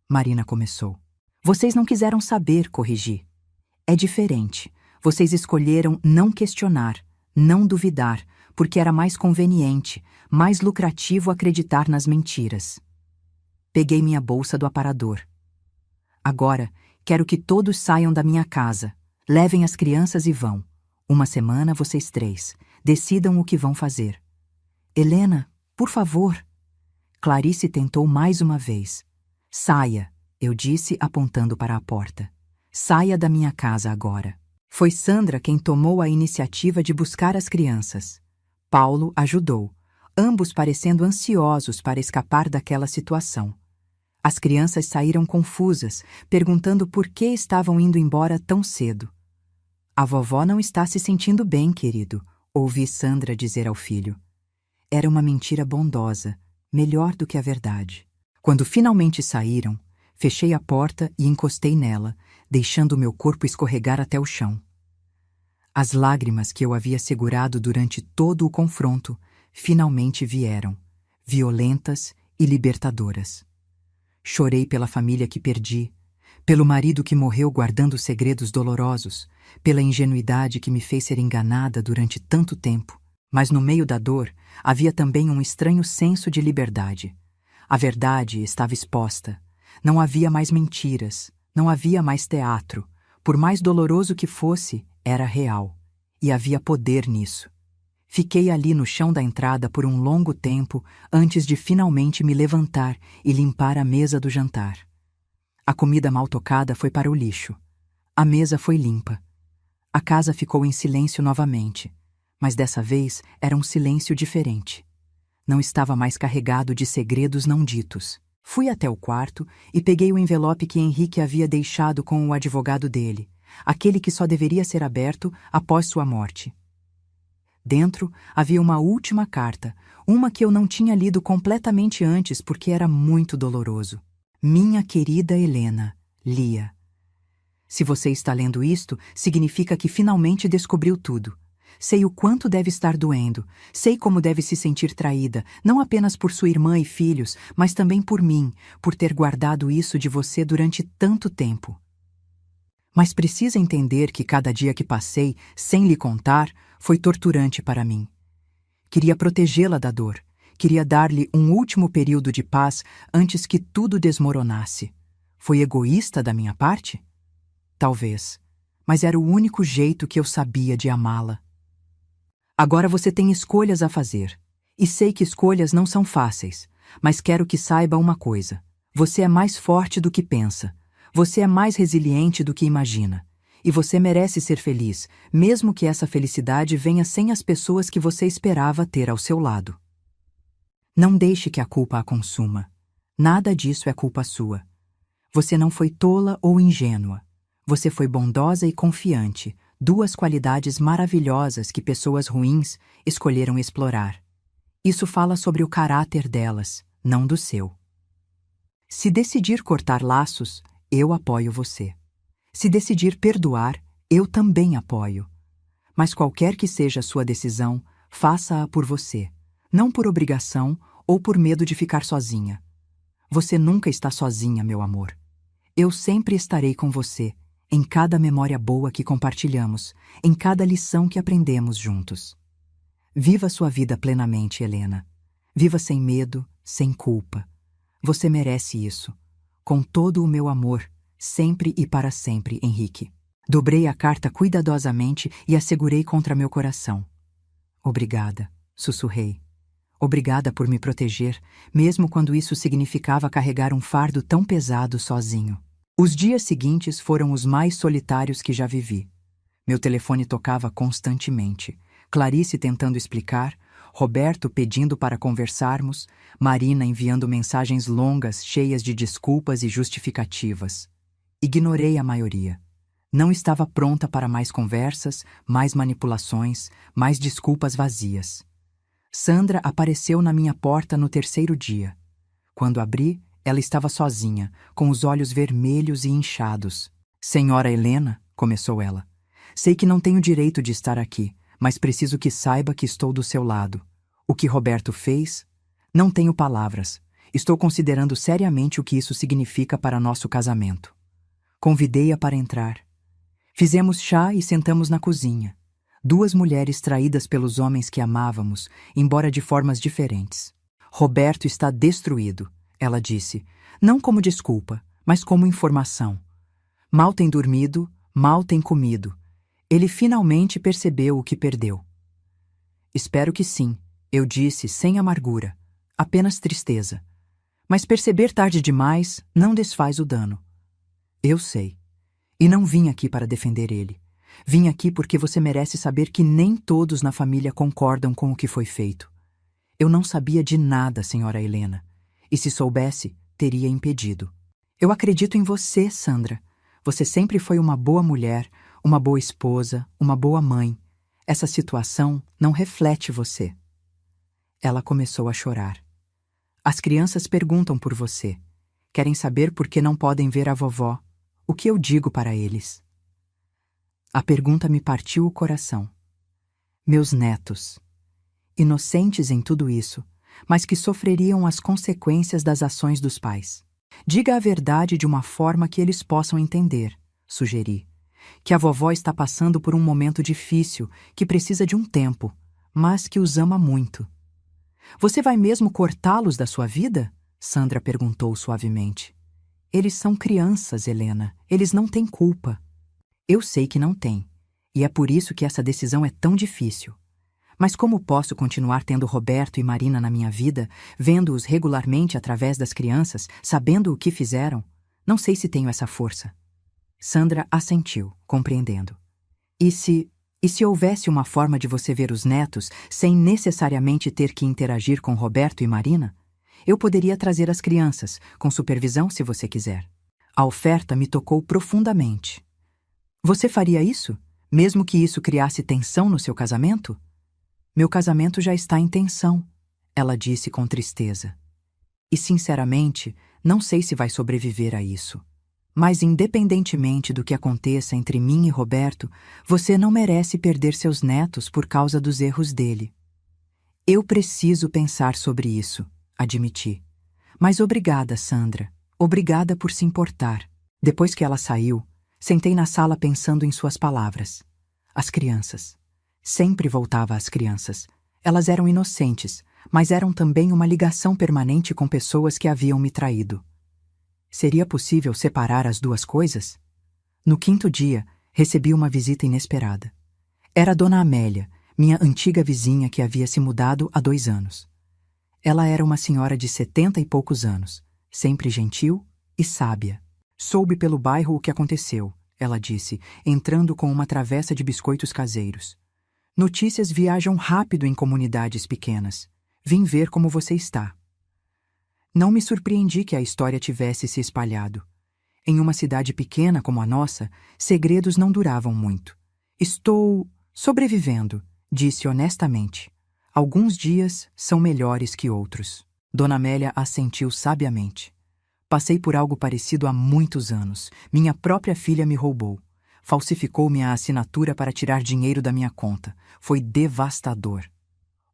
Speaker 1: Marina começou. Vocês não quiseram saber, corrigi. É diferente. Vocês escolheram não questionar, não duvidar, porque era mais conveniente, mais lucrativo acreditar nas mentiras. Peguei minha bolsa do aparador. Agora, quero que todos saiam da minha casa. Levem as crianças e vão. Uma semana vocês três. Decidam o que vão fazer. Helena, por favor. Clarice tentou mais uma vez. Saia, eu disse apontando para a porta. Saia da minha casa agora. Foi Sandra quem tomou a iniciativa de buscar as crianças. Paulo ajudou, ambos parecendo ansiosos para escapar daquela situação. As crianças saíram confusas, perguntando por que estavam indo embora tão cedo. A vovó não está se sentindo bem, querido, ouvi Sandra dizer ao filho. Era uma mentira bondosa, melhor do que a verdade. Quando finalmente saíram, fechei a porta e encostei nela, deixando meu corpo escorregar até o chão. As lágrimas que eu havia segurado durante todo o confronto finalmente vieram, violentas e libertadoras. Chorei pela família que perdi, pelo marido que morreu guardando segredos dolorosos, pela ingenuidade que me fez ser enganada durante tanto tempo. Mas no meio da dor havia também um estranho senso de liberdade. A verdade estava exposta. Não havia mais mentiras, não havia mais teatro. Por mais doloroso que fosse, era real. E havia poder nisso. Fiquei ali no chão da entrada por um longo tempo antes de finalmente me levantar e limpar a mesa do jantar. A comida mal tocada foi para o lixo. A mesa foi limpa. A casa ficou em silêncio novamente, mas dessa vez era um silêncio diferente. Não estava mais carregado de segredos não ditos. Fui até o quarto e peguei o envelope que Henrique havia deixado com o advogado dele, aquele que só deveria ser aberto após sua morte. Dentro havia uma última carta, uma que eu não tinha lido completamente antes porque era muito doloroso. Minha querida Helena, Lia. Se você está lendo isto, significa que finalmente descobriu tudo. Sei o quanto deve estar doendo, sei como deve se sentir traída, não apenas por sua irmã e filhos, mas também por mim, por ter guardado isso de você durante tanto tempo. Mas precisa entender que cada dia que passei, sem lhe contar, foi torturante para mim. Queria protegê-la da dor, queria dar-lhe um último período de paz antes que tudo desmoronasse. Foi egoísta da minha parte? Talvez, mas era o único jeito que eu sabia de amá-la. Agora você tem escolhas a fazer, e sei que escolhas não são fáceis, mas quero que saiba uma coisa. Você é mais forte do que pensa, você é mais resiliente do que imagina. E você merece ser feliz, mesmo que essa felicidade venha sem as pessoas que você esperava ter ao seu lado. Não deixe que a culpa a consuma. Nada disso é culpa sua. Você não foi tola ou ingênua. Você foi bondosa e confiante, duas qualidades maravilhosas que pessoas ruins escolheram explorar. Isso fala sobre o caráter delas, não do seu. Se decidir cortar laços, eu apoio você. Se decidir perdoar, eu também apoio. Mas qualquer que seja a sua decisão, faça-a por você, não por obrigação ou por medo de ficar sozinha. Você nunca está sozinha, meu amor. Eu sempre estarei com você, em cada memória boa que compartilhamos, em cada lição que aprendemos juntos. Viva sua vida plenamente, Helena. Viva sem medo, sem culpa. Você merece isso. Com todo o meu amor, sempre e para sempre, Henrique. Dobrei a carta cuidadosamente e a segurei contra meu coração. Obrigada, sussurrei. Obrigada por me proteger, mesmo quando isso significava carregar um fardo tão pesado sozinho. Os dias seguintes foram os mais solitários que já vivi. Meu telefone tocava constantemente. Clarice tentando explicar, Roberto pedindo para conversarmos, Marina enviando mensagens longas cheias de desculpas e justificativas. Ignorei a maioria. Não estava pronta para mais conversas, mais manipulações, mais desculpas vazias. Sandra apareceu na minha porta no terceiro dia. Quando abri, ela estava sozinha, com os olhos vermelhos e inchados. Senhora Helena, começou ela, sei que não tenho direito de estar aqui, mas preciso que saiba que estou do seu lado. O que Roberto fez? Não tenho palavras. Estou considerando seriamente o que isso significa para nosso casamento. Convidei-a para entrar. Fizemos chá e sentamos na cozinha. Duas mulheres traídas pelos homens que amávamos, embora de formas diferentes. Roberto está destruído, ela disse, não como desculpa, mas como informação. Mal tem dormido, mal tem comido. Ele finalmente percebeu o que perdeu. Espero que sim, eu disse sem amargura, apenas tristeza. Mas perceber tarde demais não desfaz o dano. Eu sei. E não vim aqui para defender ele. Vim aqui porque você merece saber que nem todos na família concordam com o que foi feito. Eu não sabia de nada, senhora Helena. E se soubesse, teria impedido. Eu acredito em você, Sandra. Você sempre foi uma boa mulher, uma boa esposa, uma boa mãe. Essa situação não reflete você. Ela começou a chorar. As crianças perguntam por você. Querem saber por que não podem ver a vovó. O que eu digo para eles? A pergunta me partiu o coração. Meus netos, inocentes em tudo isso, mas que sofreriam as consequências das ações dos pais. Diga a verdade de uma forma que eles possam entender, sugeri. Que a vovó está passando por um momento difícil, que precisa de um tempo, mas que os ama muito. Você vai mesmo cortá-los da sua vida? Sandra perguntou suavemente. Eles são crianças, Helena. Eles não têm culpa. Eu sei que não têm, e é por isso que essa decisão é tão difícil. Mas como posso continuar tendo Roberto e Marina na minha vida, vendo-os regularmente através das crianças, sabendo o que fizeram? Não sei se tenho essa força. Sandra assentiu, compreendendo. E se houvesse uma forma de você ver os netos sem necessariamente ter que interagir com Roberto e Marina? Eu poderia trazer as crianças, com supervisão se você quiser. A oferta me tocou profundamente. Você faria isso, mesmo que isso criasse tensão no seu casamento? Meu casamento já está em tensão, ela disse com tristeza. E, sinceramente, não sei se vai sobreviver a isso. Mas, independentemente do que aconteça entre mim e Roberto, você não merece perder seus netos por causa dos erros dele. Eu preciso pensar sobre isso, admiti. Mas obrigada, Sandra. Obrigada por se importar. Depois que ela saiu, sentei na sala pensando em suas palavras. As crianças. Sempre voltava às crianças. Elas eram inocentes, mas eram também uma ligação permanente com pessoas que haviam me traído. Seria possível separar as duas coisas? No quinto dia, recebi uma visita inesperada. Era Dona Amélia, minha antiga vizinha que havia se mudado há 2 anos. Ela era uma senhora de 70 e poucos anos, sempre gentil e sábia. Soube pelo bairro o que aconteceu, ela disse, entrando com uma travessa de biscoitos caseiros. Notícias viajam rápido em comunidades pequenas. Vim ver como você está. Não me surpreendi que a história tivesse se espalhado. Em uma cidade pequena como a nossa, segredos não duravam muito. Estou sobrevivendo, disse honestamente. Alguns dias são melhores que outros. Dona Amélia assentiu sabiamente. Passei por algo parecido há muitos anos. Minha própria filha me roubou. Falsificou minha assinatura para tirar dinheiro da minha conta. Foi devastador.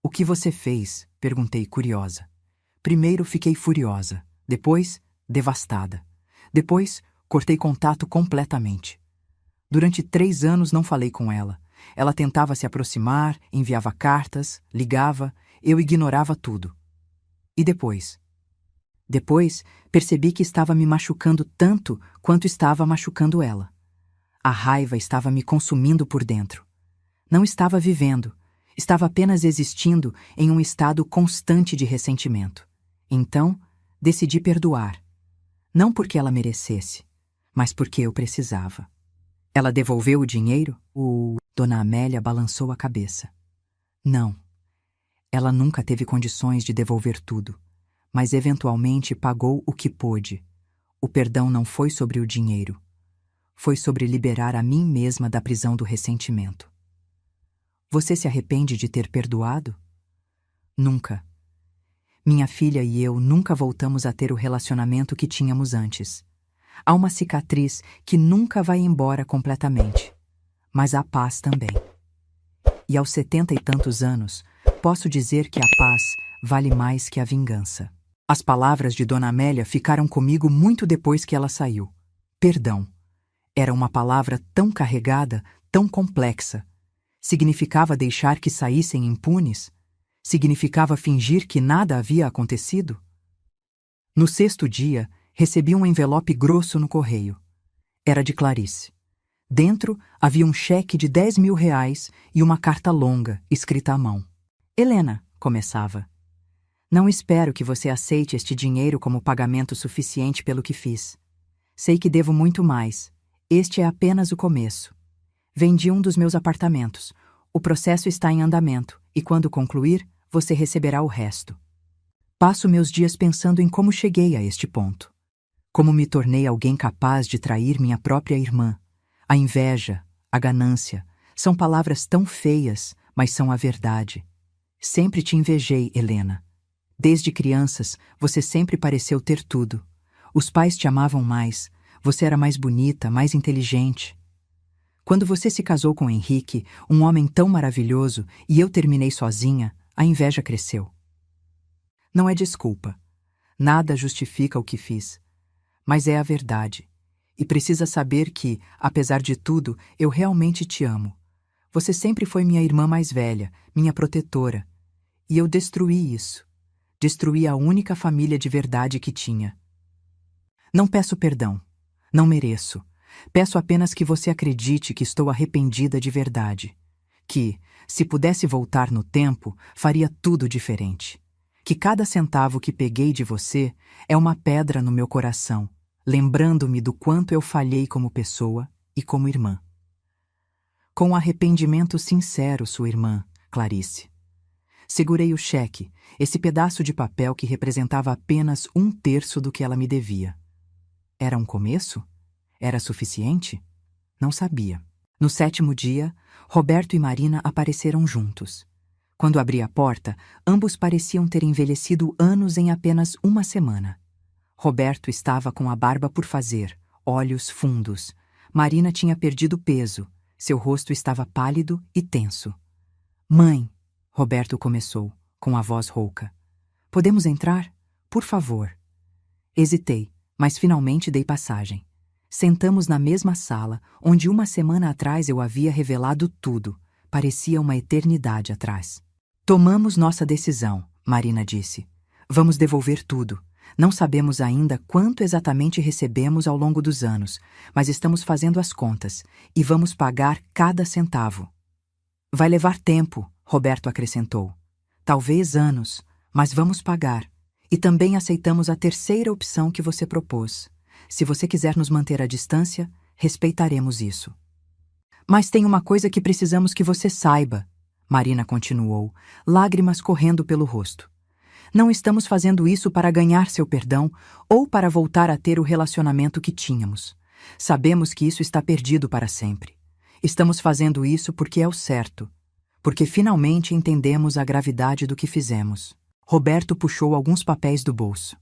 Speaker 1: O que você fez? Perguntei, curiosa. Primeiro fiquei furiosa, depois devastada. Depois cortei contato completamente. Durante 3 anos não falei com ela. Ela tentava se aproximar, enviava cartas, ligava, eu ignorava tudo. E depois? Depois percebi que estava me machucando tanto quanto estava machucando ela. A raiva estava me consumindo por dentro. Não estava vivendo, estava apenas existindo em um estado constante de ressentimento. Então, decidi perdoar. Não porque ela merecesse, mas porque eu precisava. Ela devolveu o dinheiro? Dona Amélia balançou a cabeça. Não. Ela nunca teve condições de devolver tudo, mas eventualmente pagou o que pôde. O perdão não foi sobre o dinheiro. foi sobre liberar a mim mesma da prisão do ressentimento. Você se arrepende de ter perdoado? Nunca. Minha filha e eu nunca voltamos a ter o relacionamento que tínhamos antes. Há uma cicatriz que nunca vai embora completamente, mas há paz também. E aos 70 e tantos anos, posso dizer que a paz vale mais que a vingança. As palavras de Dona Amélia ficaram comigo muito depois que ela saiu. Perdão. Era uma palavra tão carregada, tão complexa. Significava deixar que saíssem impunes? Significava fingir que nada havia acontecido? No sexto dia, recebi um envelope grosso no correio. Era de Clarice. Dentro havia um cheque de 10 mil reais e uma carta longa, escrita à mão. Helena, começava. Não espero que você aceite este dinheiro como pagamento suficiente pelo que fiz. Sei que devo muito mais. Este é apenas o começo. Vendi um dos meus apartamentos. O processo está em andamento e, quando concluir, você receberá o resto. Passo meus dias pensando em como cheguei a este ponto. Como me tornei alguém capaz de trair minha própria irmã. A inveja, a ganância, são palavras tão feias, mas são a verdade. Sempre te invejei, Helena. Desde crianças, você sempre pareceu ter tudo. Os pais te amavam mais. Você era mais bonita, mais inteligente. Quando você se casou com Henrique, um homem tão maravilhoso, e eu terminei sozinha, a inveja cresceu. Não é desculpa. Nada justifica o que fiz. Mas é a verdade. E precisa saber que, apesar de tudo, eu realmente te amo. Você sempre foi minha irmã mais velha, minha protetora. E eu destruí isso. Destruí a única família de verdade que tinha. Não peço perdão. Não mereço. Peço apenas que você acredite que estou arrependida de verdade. Que, se pudesse voltar no tempo, faria tudo diferente. Que cada centavo que peguei de você é uma pedra no meu coração, lembrando-me do quanto eu falhei como pessoa e como irmã. Com arrependimento sincero, sua irmã, Clarice. Segurei o cheque, esse pedaço de papel que representava apenas 1/3 do que ela me devia. Era um começo? Era suficiente? Não sabia. No 7º dia, Roberto e Marina apareceram juntos. Quando abri a porta, ambos pareciam ter envelhecido anos em apenas uma semana. Roberto estava com a barba por fazer, olhos fundos. Marina tinha perdido peso. Seu rosto estava pálido e tenso. Mãe, Roberto começou, com a voz rouca. Podemos entrar? Por favor. Hesitei, mas finalmente dei passagem. Sentamos na mesma sala, onde uma semana atrás eu havia revelado tudo. Parecia uma eternidade atrás. Tomamos nossa decisão, Marina disse. Vamos devolver tudo. Não sabemos ainda quanto exatamente recebemos ao longo dos anos, mas estamos fazendo as contas e vamos pagar cada centavo. Vai levar tempo, Roberto acrescentou. Talvez anos, mas vamos pagar. E também aceitamos a terceira opção que você propôs. Se você quiser nos manter à distância, respeitaremos isso. Mas tem uma coisa que precisamos que você saiba, Marina continuou, lágrimas correndo pelo rosto. Não estamos fazendo isso para ganhar seu perdão ou para voltar a ter o relacionamento que tínhamos. Sabemos que isso está perdido para sempre. Estamos fazendo isso porque é o certo. Porque finalmente entendemos a gravidade do que fizemos. Roberto puxou alguns papéis do bolso.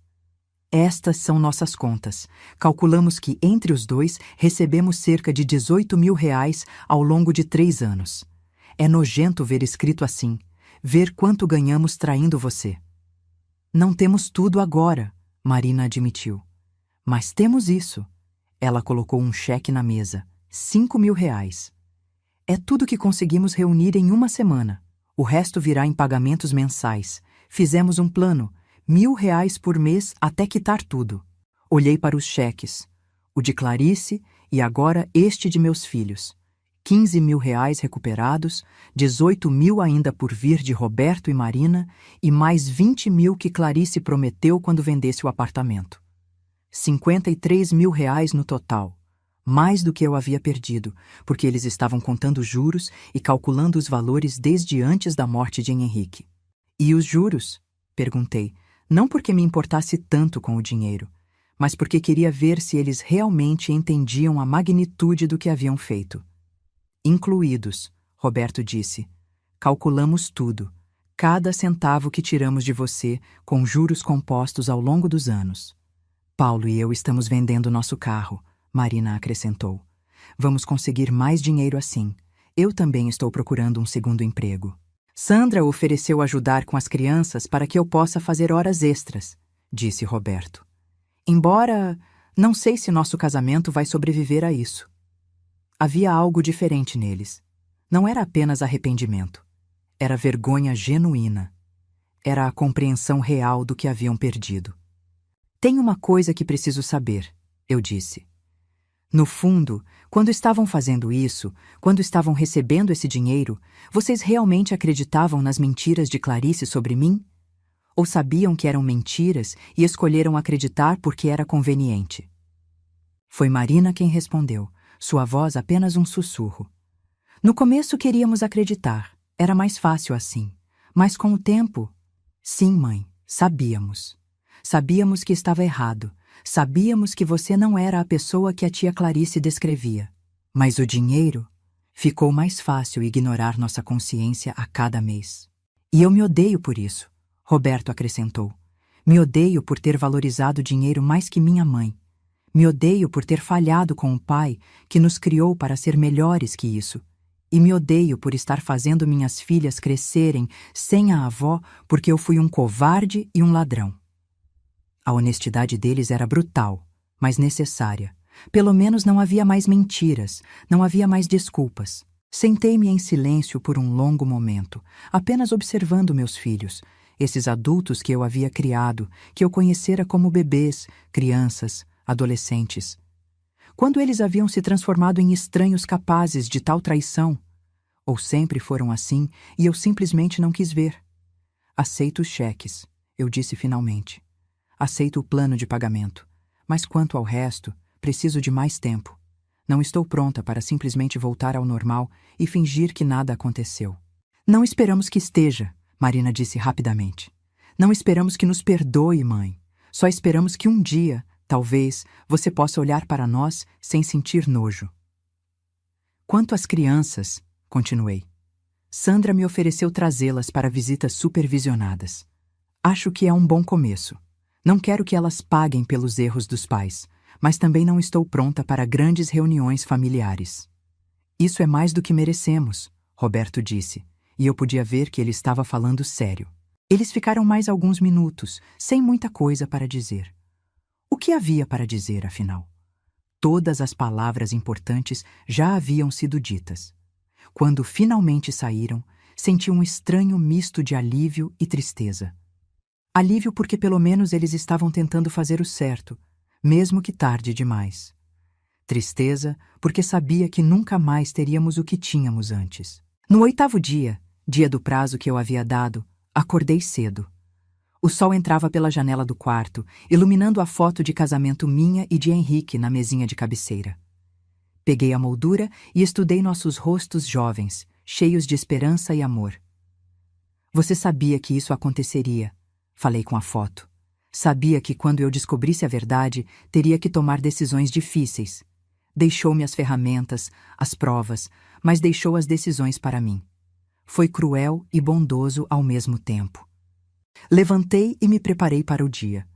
Speaker 1: Estas são nossas contas. Calculamos que, entre os dois, recebemos cerca de 18 mil reais ao longo de 3 anos. É nojento ver escrito assim, ver quanto ganhamos traindo você. Não temos tudo agora, Marina admitiu. Mas temos isso. Ela colocou um cheque na mesa, 5 mil reais. É tudo que conseguimos reunir em uma semana. O resto virá em pagamentos mensais. Fizemos um plano, 1.000 reais por mês até quitar tudo. Olhei para os cheques, o de Clarice e agora este de meus filhos. 15 mil reais recuperados, 18 mil ainda por vir de Roberto e Marina e mais 20 mil que Clarice prometeu quando vendesse o apartamento. 53 mil reais no total, mais do que eu havia perdido, porque eles estavam contando juros e calculando os valores desde antes da morte de Henrique. E os juros? Perguntei, não porque me importasse tanto com o dinheiro, mas porque queria ver se eles realmente entendiam a magnitude do que haviam feito. Incluídos, Roberto disse. Calculamos tudo, cada centavo que tiramos de você, com juros compostos ao longo dos anos. Paulo e eu estamos vendendo nosso carro, Marina acrescentou. Vamos conseguir mais dinheiro assim. Eu também estou procurando um segundo emprego. Sandra ofereceu ajudar com as crianças para que eu possa fazer horas extras, disse Roberto. Embora não sei se nosso casamento vai sobreviver a isso. Havia algo diferente neles. Não era apenas arrependimento. Era vergonha genuína. Era a compreensão real do que haviam perdido. Tem uma coisa que preciso saber, eu disse. No fundo, quando estavam fazendo isso, quando estavam recebendo esse dinheiro, vocês realmente acreditavam nas mentiras de Clarice sobre mim? Ou sabiam que eram mentiras e escolheram acreditar porque era conveniente? Foi Marina quem respondeu, sua voz apenas um sussurro. No começo queríamos acreditar, era mais fácil assim. Mas com o tempo... Sim, mãe, sabíamos. Sabíamos que estava errado. Sabíamos que você não era a pessoa que a tia Clarice descrevia. Mas o dinheiro... Ficou mais fácil ignorar nossa consciência a cada mês. E eu me odeio por isso, Roberto acrescentou. Me odeio por ter valorizado o dinheiro mais que minha mãe. Me odeio por ter falhado com o pai que nos criou para ser melhores que isso. E me odeio por estar fazendo minhas filhas crescerem sem a avó porque eu fui um covarde e um ladrão. A honestidade deles era brutal, mas necessária. Pelo menos não havia mais mentiras, não havia mais desculpas. Sentei-me em silêncio por um longo momento, apenas observando meus filhos, esses adultos que eu havia criado, que eu conhecera como bebês, crianças, adolescentes. Quando eles haviam se transformado em estranhos capazes de tal traição? Ou sempre foram assim e eu simplesmente não quis ver? Aceito os cheques, eu disse finalmente. Aceito o plano de pagamento. Mas quanto ao resto, preciso de mais tempo. Não estou pronta para simplesmente voltar ao normal e fingir que nada aconteceu. Não esperamos que esteja, Marina disse rapidamente. Não esperamos que nos perdoe, mãe. Só esperamos que um dia, talvez, você possa olhar para nós sem sentir nojo. Quanto às crianças, continuei. Sandra me ofereceu trazê-las para visitas supervisionadas. Acho que é um bom começo. Não quero que elas paguem pelos erros dos pais, mas também não estou pronta para grandes reuniões familiares. Isso é mais do que merecemos, Roberto disse, e eu podia ver que ele estava falando sério. Eles ficaram mais alguns minutos, sem muita coisa para dizer. O que havia para dizer, afinal? Todas as palavras importantes já haviam sido ditas. Quando finalmente saíram, senti um estranho misto de alívio e tristeza. Alívio porque pelo menos eles estavam tentando fazer o certo, mesmo que tarde demais. Tristeza porque sabia que nunca mais teríamos o que tínhamos antes. No 8º dia, dia do prazo que eu havia dado, acordei cedo. O sol entrava pela janela do quarto, iluminando a foto de casamento minha e de Henrique na mesinha de cabeceira. Peguei a moldura e estudei nossos rostos jovens, cheios de esperança e amor. Você sabia que isso aconteceria, falei com a foto. Sabia que quando eu descobrisse a verdade, teria que tomar decisões difíceis. Deixou-me as ferramentas, as provas, mas deixou as decisões para mim. Foi cruel e bondoso ao mesmo tempo. Levantei e me preparei para o dia.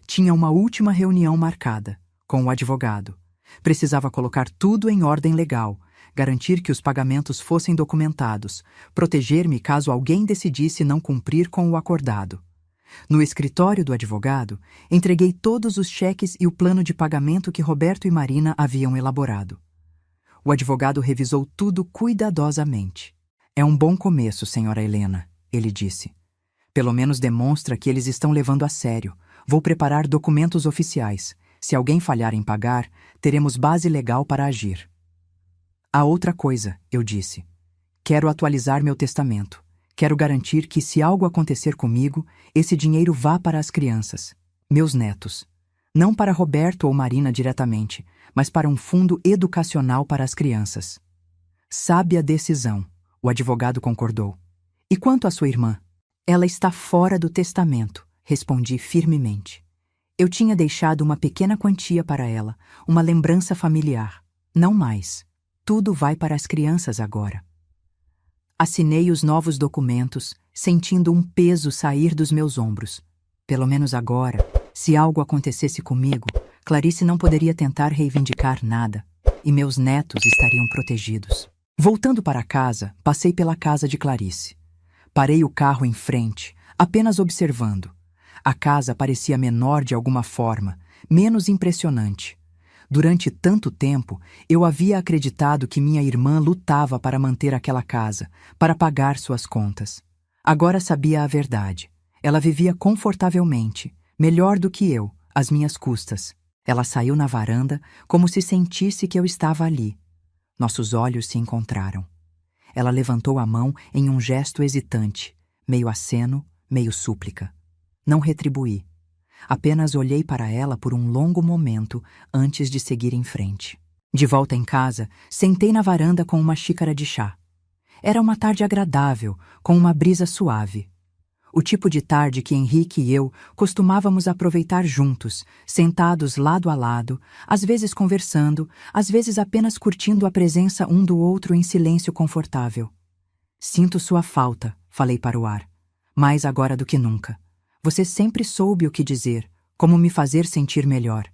Speaker 1: Tinha uma última reunião marcada, com o advogado. Precisava colocar tudo em ordem legal, garantir que os pagamentos fossem documentados, proteger-me caso alguém decidisse não cumprir com o acordado. No escritório do advogado, entreguei todos os cheques e o plano de pagamento que Roberto e Marina haviam elaborado. O advogado revisou tudo cuidadosamente. É um bom começo, senhora Helena, ele disse. Pelo menos demonstra que eles estão levando a sério. Vou preparar documentos oficiais. Se alguém falhar em pagar, teremos base legal para agir. Há outra coisa, eu disse. Quero atualizar meu testamento. Quero garantir que, se algo acontecer comigo, esse dinheiro vá para as crianças, meus netos. Não para Roberto ou Marina diretamente, mas para um fundo educacional para as crianças. Sábia decisão, o advogado concordou. E quanto à sua irmã? Ela está fora do testamento, respondi firmemente. Eu tinha deixado uma pequena quantia para ela, uma lembrança familiar. Não mais. Tudo vai para as crianças agora. Assinei os novos documentos, sentindo um peso sair dos meus ombros. Pelo menos agora, se algo acontecesse comigo, Clarice não poderia tentar reivindicar nada, e meus netos estariam protegidos. Voltando para casa, passei pela casa de Clarice. Parei o carro em frente, apenas observando. A casa parecia menor de alguma forma, menos impressionante. Durante tanto tempo, eu havia acreditado que minha irmã lutava para manter aquela casa, para pagar suas contas. Agora sabia a verdade. Ela vivia confortavelmente, melhor do que eu, às minhas custas. Ela saiu na varanda como se sentisse que eu estava ali. Nossos olhos se encontraram. Ela levantou a mão em um gesto hesitante, meio aceno, meio súplica. Não retribuí. Apenas olhei para ela por um longo momento antes de seguir em frente. De volta em casa, sentei na varanda com uma xícara de chá. Era uma tarde agradável, com uma brisa suave. O tipo de tarde que Henrique e eu costumávamos aproveitar juntos, sentados lado a lado, às vezes conversando, às vezes apenas curtindo a presença um do outro em silêncio confortável. Sinto sua falta, falei para o ar. Mais agora do que nunca. Você sempre soube o que dizer, como me fazer sentir melhor.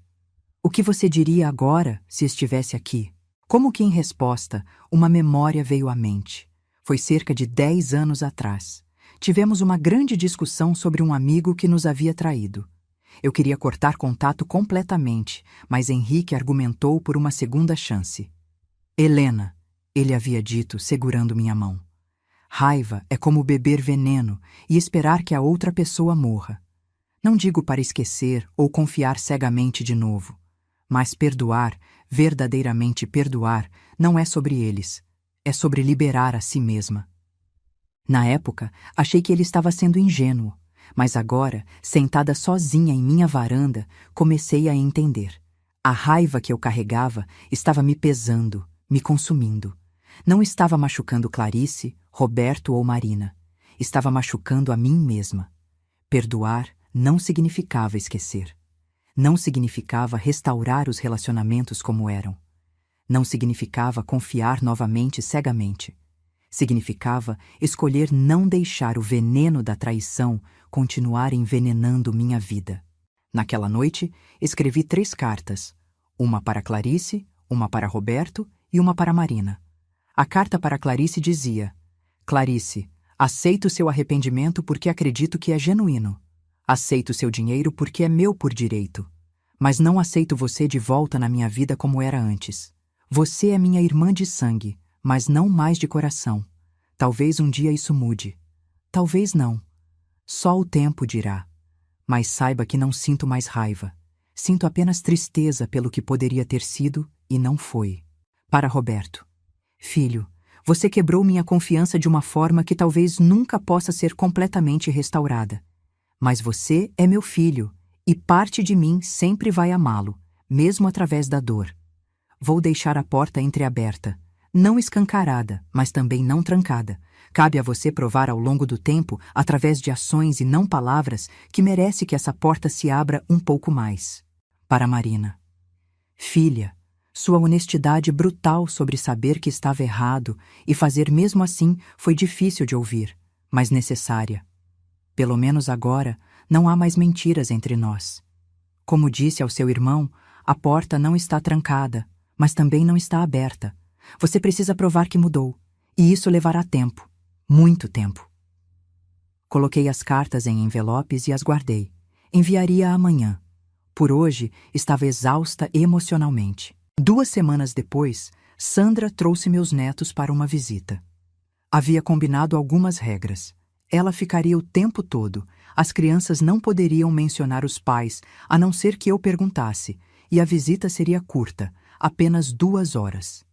Speaker 1: O que você diria agora se estivesse aqui? Como que em resposta, uma memória veio à mente. Foi cerca de 10 anos atrás. Tivemos uma grande discussão sobre um amigo que nos havia traído. Eu queria cortar contato completamente, mas Henrique argumentou por uma segunda chance. Helena, ele havia dito, segurando minha mão. Raiva é como beber veneno e esperar que a outra pessoa morra. Não digo para esquecer ou confiar cegamente de novo, mas perdoar, verdadeiramente perdoar, não é sobre eles, é sobre liberar a si mesma. Na época, achei que ele estava sendo ingênuo, mas agora, sentada sozinha em minha varanda, comecei a entender. A raiva que eu carregava estava me pesando, me consumindo. Não estava machucando Clarice, Roberto ou Marina. Estava machucando a mim mesma. Perdoar não significava esquecer. Não significava restaurar os relacionamentos como eram. Não significava confiar novamente cegamente. Significava escolher não deixar o veneno da traição continuar envenenando minha vida. Naquela noite, escrevi 3 cartas. Uma para Clarice, uma para Roberto e uma para Marina. A carta para Clarice dizia: Clarice, aceito seu arrependimento porque acredito que é genuíno. Aceito seu dinheiro porque é meu por direito. Mas não aceito você de volta na minha vida como era antes. Você é minha irmã de sangue, mas não mais de coração. Talvez um dia isso mude. Talvez não. Só o tempo dirá. Mas saiba que não sinto mais raiva. Sinto apenas tristeza pelo que poderia ter sido e não foi. Para Roberto. Filho, você quebrou minha confiança de uma forma que talvez nunca possa ser completamente restaurada. Mas você é meu filho, e parte de mim sempre vai amá-lo, mesmo através da dor. Vou deixar a porta entreaberta, não escancarada, mas também não trancada. Cabe a você provar ao longo do tempo, através de ações e não palavras, que merece que essa porta se abra um pouco mais. Para Marina. Filha, sua honestidade brutal sobre saber que estava errado e fazer mesmo assim foi difícil de ouvir, mas necessária. Pelo menos agora, não há mais mentiras entre nós. Como disse ao seu irmão, a porta não está trancada, mas também não está aberta. Você precisa provar que mudou, e isso levará tempo, muito tempo. Coloquei as cartas em envelopes e as guardei. Enviaria amanhã. Por hoje, estava exausta emocionalmente. 2 semanas depois, Sandra trouxe meus netos para uma visita. Havia combinado algumas regras. Ela ficaria o tempo todo. As crianças não poderiam mencionar os pais, a não ser que eu perguntasse, e a visita seria curta, apenas 2 horas.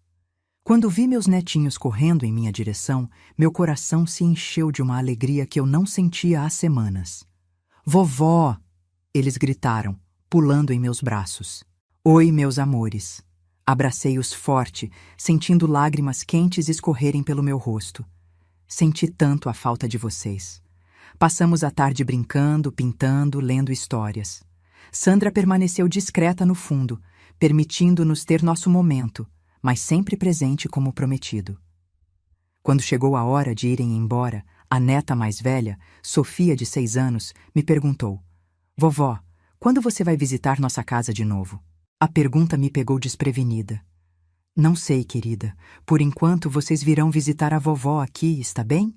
Speaker 1: Quando vi meus netinhos correndo em minha direção, meu coração se encheu de uma alegria que eu não sentia há semanas. Vovó! Eles gritaram, pulando em meus braços. Oi, meus amores! Abracei-os forte, sentindo lágrimas quentes escorrerem pelo meu rosto. Senti tanto a falta de vocês. Passamos a tarde brincando, pintando, lendo histórias. Sandra permaneceu discreta no fundo, permitindo-nos ter nosso momento, mas sempre presente como prometido. Quando chegou a hora de irem embora, a neta mais velha, Sofia, de 6 anos, me perguntou: Vovó, quando você vai visitar nossa casa de novo? A pergunta me pegou desprevenida. Não sei, querida. Por enquanto vocês virão visitar a vovó aqui, está bem?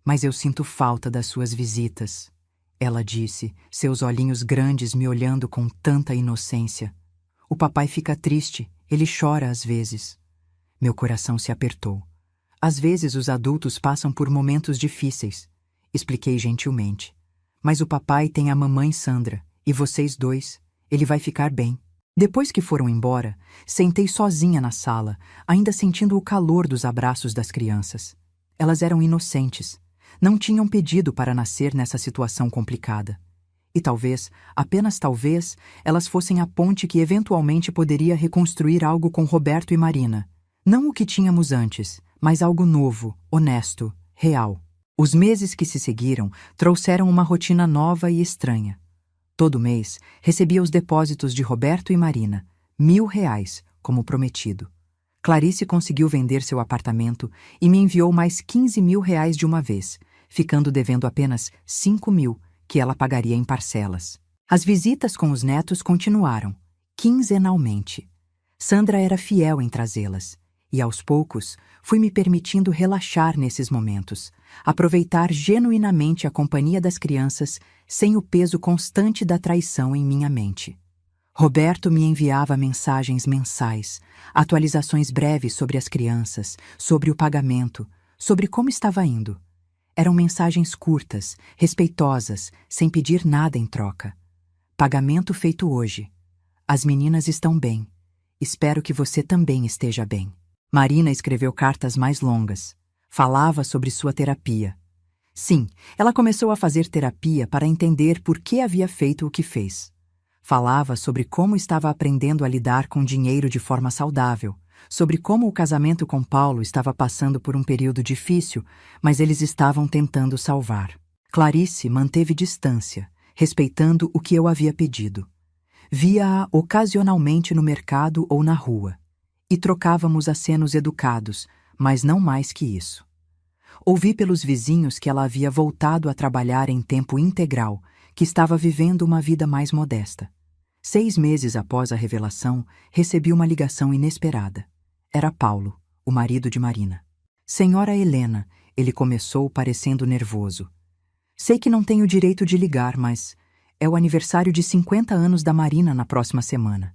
Speaker 1: Mas eu sinto falta das suas visitas, ela disse, seus olhinhos grandes me olhando com tanta inocência. O papai fica triste, ele chora às vezes. Meu coração se apertou. Às vezes os adultos passam por momentos difíceis, expliquei gentilmente. Mas o papai tem a mamãe Sandra, e vocês dois, ele vai ficar bem. Depois que foram embora, sentei sozinha na sala, ainda sentindo o calor dos abraços das crianças. Elas eram inocentes, não tinham pedido para nascer nessa situação complicada. E talvez, apenas talvez, elas fossem a ponte que eventualmente poderia reconstruir algo com Roberto e Marina. Não o que tínhamos antes, mas algo novo, honesto, real. Os meses que se seguiram trouxeram uma rotina nova e estranha. Todo mês, recebia os depósitos de Roberto e Marina, R$ 1.000, como prometido. Clarice conseguiu vender seu apartamento e me enviou mais R$ 15.000 de uma vez, ficando devendo apenas R$ 5.000, que ela pagaria em parcelas. As visitas com os netos continuaram, quinzenalmente. Sandra era fiel em trazê-las, e aos poucos fui me permitindo relaxar nesses momentos, aproveitar genuinamente a companhia das crianças sem o peso constante da traição em minha mente. Roberto me enviava mensagens mensais, atualizações breves sobre as crianças, sobre o pagamento, sobre como estava indo. Eram mensagens curtas, respeitosas, sem pedir nada em troca. Pagamento feito hoje. As meninas estão bem. Espero que você também esteja bem. Marina escreveu cartas mais longas. Falava sobre sua terapia. Sim, ela começou a fazer terapia para entender por que havia feito o que fez. Falava sobre como estava aprendendo a lidar com dinheiro de forma saudável, sobre como o casamento com Paulo estava passando por um período difícil, mas eles estavam tentando salvar. Clarice manteve distância, respeitando o que eu havia pedido. Via-a ocasionalmente no mercado ou na rua, e trocávamos acenos educados, mas não mais que isso. Ouvi pelos vizinhos que ela havia voltado a trabalhar em tempo integral, que estava vivendo uma vida mais modesta. 6 meses após a revelação, recebi uma ligação inesperada. Era Paulo, o marido de Marina. Senhora Helena, ele começou parecendo nervoso. Sei que não tenho direito de ligar, mas é o aniversário de 50 anos da Marina na próxima semana.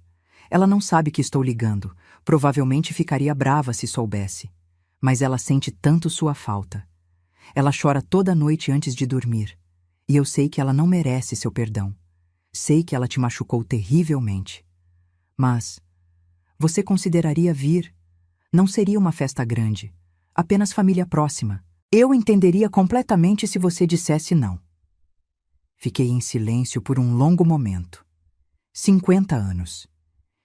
Speaker 1: Ela não sabe que estou ligando, provavelmente ficaria brava se soubesse. Mas ela sente tanto sua falta. Ela chora toda noite antes de dormir. E eu sei que ela não merece seu perdão. Sei que ela te machucou terrivelmente. Mas você consideraria vir? Não seria uma festa grande. Apenas família próxima. Eu entenderia completamente se você dissesse não. Fiquei em silêncio por um longo momento. 50 anos.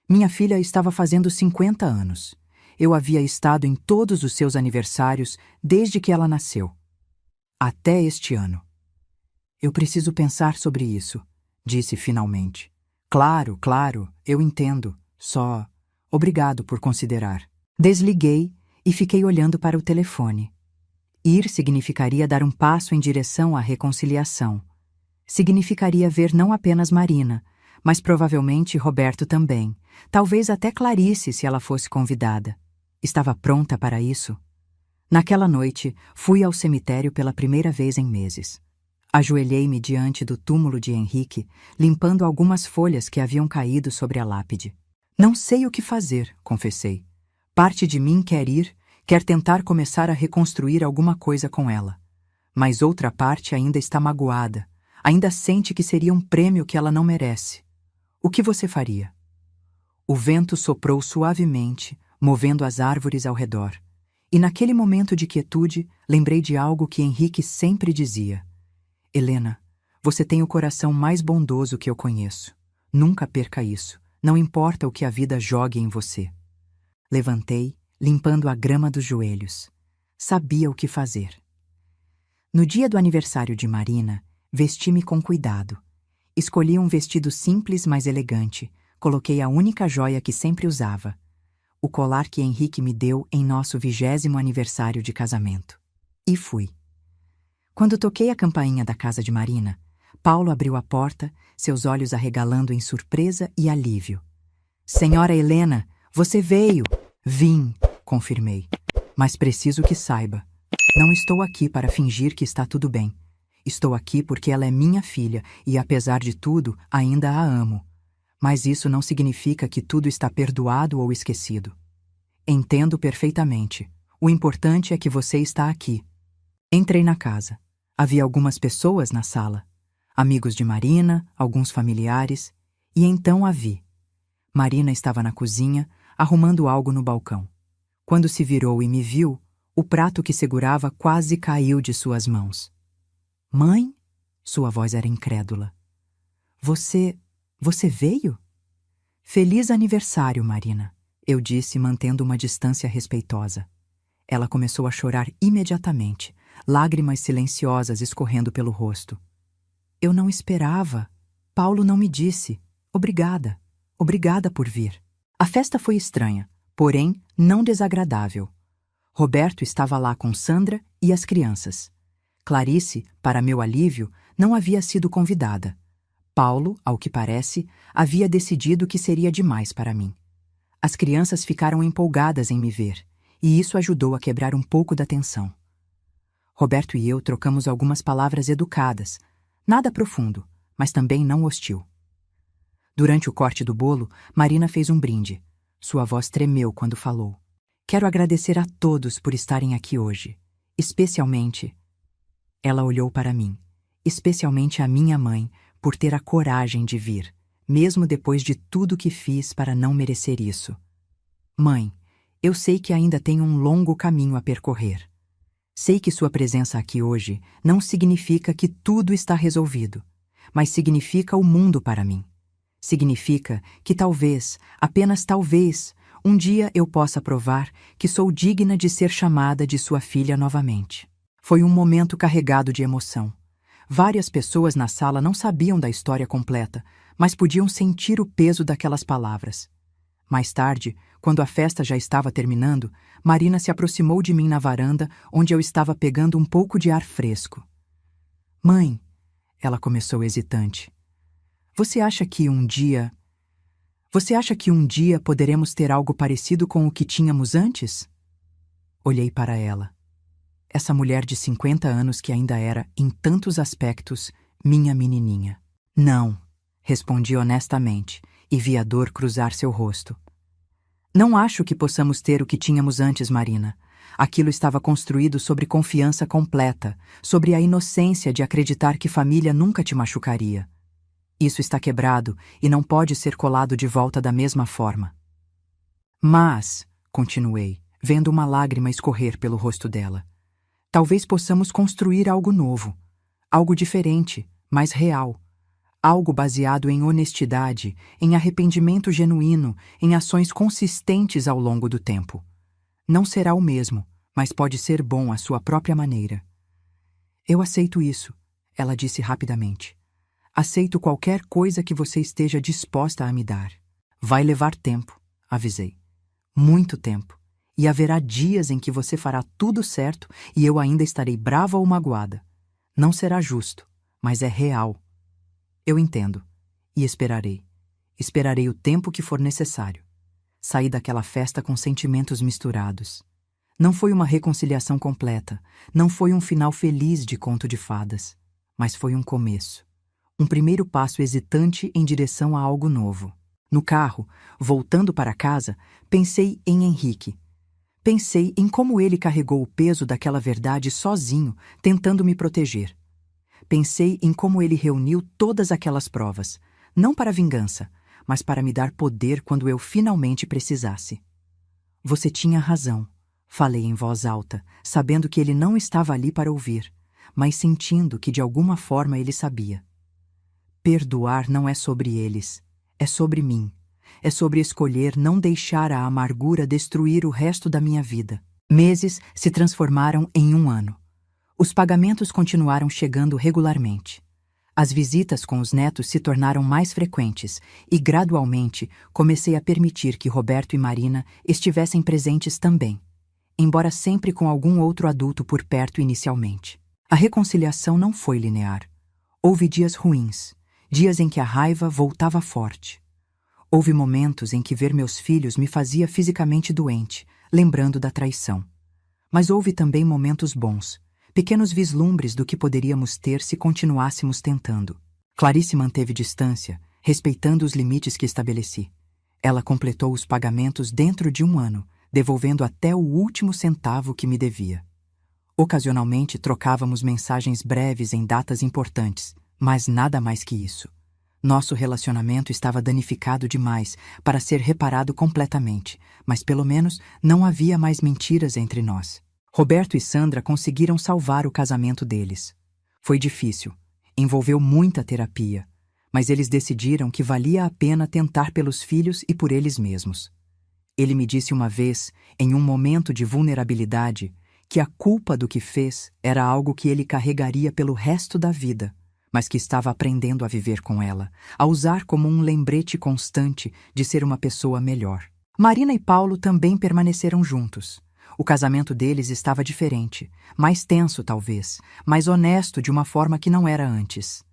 Speaker 1: Minha filha estava fazendo 50 anos. Eu havia estado em todos os seus aniversários desde que ela nasceu. Até este ano. Eu preciso pensar sobre isso, disse finalmente. Claro, claro, eu entendo. Só obrigado por considerar. Desliguei e fiquei olhando para o telefone. Ir significaria dar um passo em direção à reconciliação. Significaria ver não apenas Marina, mas provavelmente Roberto também. Talvez até Clarice, se ela fosse convidada. Estava pronta para isso? Naquela noite, fui ao cemitério pela primeira vez em meses. Ajoelhei-me diante do túmulo de Henrique, limpando algumas folhas que haviam caído sobre a lápide. Não sei o que fazer, confessei. Parte de mim quer ir, quer tentar começar a reconstruir alguma coisa com ela. Mas outra parte ainda está magoada, ainda sente que seria um prêmio que ela não merece. O que você faria? O vento soprou suavemente, movendo as árvores ao redor. E naquele momento de quietude, lembrei de algo que Henrique sempre dizia. Helena, você tem o coração mais bondoso que eu conheço. Nunca perca isso, não importa o que a vida jogue em você. Levantei, limpando a grama dos joelhos. Sabia o que fazer. No dia do aniversário de Marina, vesti-me com cuidado. Escolhi um vestido simples, mas elegante. Coloquei a única joia que sempre usava, o colar que Henrique me deu em nosso 20º aniversário de casamento. E fui. Quando toquei a campainha da casa de Marina, Paulo abriu a porta, seus olhos arregalando em surpresa e alívio. Senhora Helena, você veio! Vim, confirmei. Mas preciso que saiba. Não estou aqui para fingir que está tudo bem. Estou aqui porque ela é minha filha e, apesar de tudo, ainda a amo. Mas isso não significa que tudo está perdoado ou esquecido. Entendo perfeitamente. O importante é que você está aqui. Entrei na casa. Havia algumas pessoas na sala. Amigos de Marina, alguns familiares. E então a vi. Marina estava na cozinha, arrumando algo no balcão. Quando se virou e me viu, o prato que segurava quase caiu de suas mãos. Mãe? Sua voz era incrédula. Você veio? Feliz aniversário, Marina, eu disse, mantendo uma distância respeitosa. Ela começou a chorar imediatamente, lágrimas silenciosas escorrendo pelo rosto. Eu não esperava. Paulo não me disse. Obrigada. Obrigada por vir. A festa foi estranha, porém não desagradável. Roberto estava lá com Sandra e as crianças. Clarice, para meu alívio, não havia sido convidada. Paulo, ao que parece, havia decidido que seria demais para mim. As crianças ficaram empolgadas em me ver, e isso ajudou a quebrar um pouco da tensão. Roberto e eu trocamos algumas palavras educadas, nada profundo, mas também não hostil. Durante o corte do bolo, Marina fez um brinde. Sua voz tremeu quando falou. Quero agradecer a todos por estarem aqui hoje, especialmente... Ela olhou para mim, especialmente a minha mãe, por ter a coragem de vir, mesmo depois de tudo que fiz para não merecer isso. Mãe, eu sei que ainda tenho um longo caminho a percorrer. Sei que sua presença aqui hoje não significa que tudo está resolvido, mas significa o mundo para mim. Significa que talvez, apenas talvez, um dia eu possa provar que sou digna de ser chamada de sua filha novamente. Foi um momento carregado de emoção. Várias pessoas na sala não sabiam da história completa, mas podiam sentir o peso daquelas palavras. Mais tarde, quando a festa já estava terminando, Marina se aproximou de mim na varanda, onde eu estava pegando um pouco de ar fresco. Mãe, ela começou hesitante. Você acha que um dia poderemos ter algo parecido com o que tínhamos antes? Olhei para ela. Essa mulher de 50 anos que ainda era, em tantos aspectos, minha menininha. Não, respondi honestamente, e vi a dor cruzar seu rosto. Não acho que possamos ter o que tínhamos antes, Marina. Aquilo estava construído sobre confiança completa, sobre a inocência de acreditar que família nunca te machucaria. Isso está quebrado e não pode ser colado de volta da mesma forma. Mas, continuei, vendo uma lágrima escorrer pelo rosto dela, talvez possamos construir algo novo, algo diferente, mais real. Algo baseado em honestidade, em arrependimento genuíno, em ações consistentes ao longo do tempo. Não será o mesmo, mas pode ser bom à sua própria maneira. Eu aceito isso, ela disse rapidamente. Aceito qualquer coisa que você esteja disposta a me dar. Vai levar tempo, avisei. Muito tempo. E haverá dias em que você fará tudo certo e eu ainda estarei brava ou magoada. Não será justo, mas é real. Eu entendo. E esperarei. Esperarei o tempo que for necessário. Saí daquela festa com sentimentos misturados. Não foi uma reconciliação completa, não foi um final feliz de conto de fadas, mas foi um começo. Um primeiro passo hesitante em direção a algo novo. No carro, voltando para casa, pensei em Henrique. Pensei em como ele carregou o peso daquela verdade sozinho, tentando me proteger. Pensei em como ele reuniu todas aquelas provas, não para vingança, mas para me dar poder quando eu finalmente precisasse. Você tinha razão, falei em voz alta, sabendo que ele não estava ali para ouvir, mas sentindo que de alguma forma ele sabia. Perdoar não é sobre eles, é sobre mim. É sobre escolher não deixar a amargura destruir o resto da minha vida. Meses se transformaram em 1 ano. Os pagamentos continuaram chegando regularmente. As visitas com os netos se tornaram mais frequentes e, gradualmente, comecei a permitir que Roberto e Marina estivessem presentes também, embora sempre com algum outro adulto por perto inicialmente. A reconciliação não foi linear. Houve dias ruins, dias em que a raiva voltava forte. Houve momentos em que ver meus filhos me fazia fisicamente doente, lembrando da traição. Mas houve também momentos bons, pequenos vislumbres do que poderíamos ter se continuássemos tentando. Clarice manteve distância, respeitando os limites que estabeleci. Ela completou os pagamentos dentro de 1 ano, devolvendo até o último centavo que me devia. Ocasionalmente trocávamos mensagens breves em datas importantes, mas nada mais que isso. Nosso relacionamento estava danificado demais para ser reparado completamente, mas pelo menos não havia mais mentiras entre nós. Roberto e Sandra conseguiram salvar o casamento deles. Foi difícil, envolveu muita terapia, mas eles decidiram que valia a pena tentar pelos filhos e por eles mesmos. Ele me disse uma vez, em um momento de vulnerabilidade, que a culpa do que fez era algo que ele carregaria pelo resto da vida, mas que estava aprendendo a viver com ela, a usar como um lembrete constante de ser uma pessoa melhor. Marina e Paulo também permaneceram juntos. O casamento deles estava diferente, mais tenso talvez, mais honesto de uma forma que não era antes.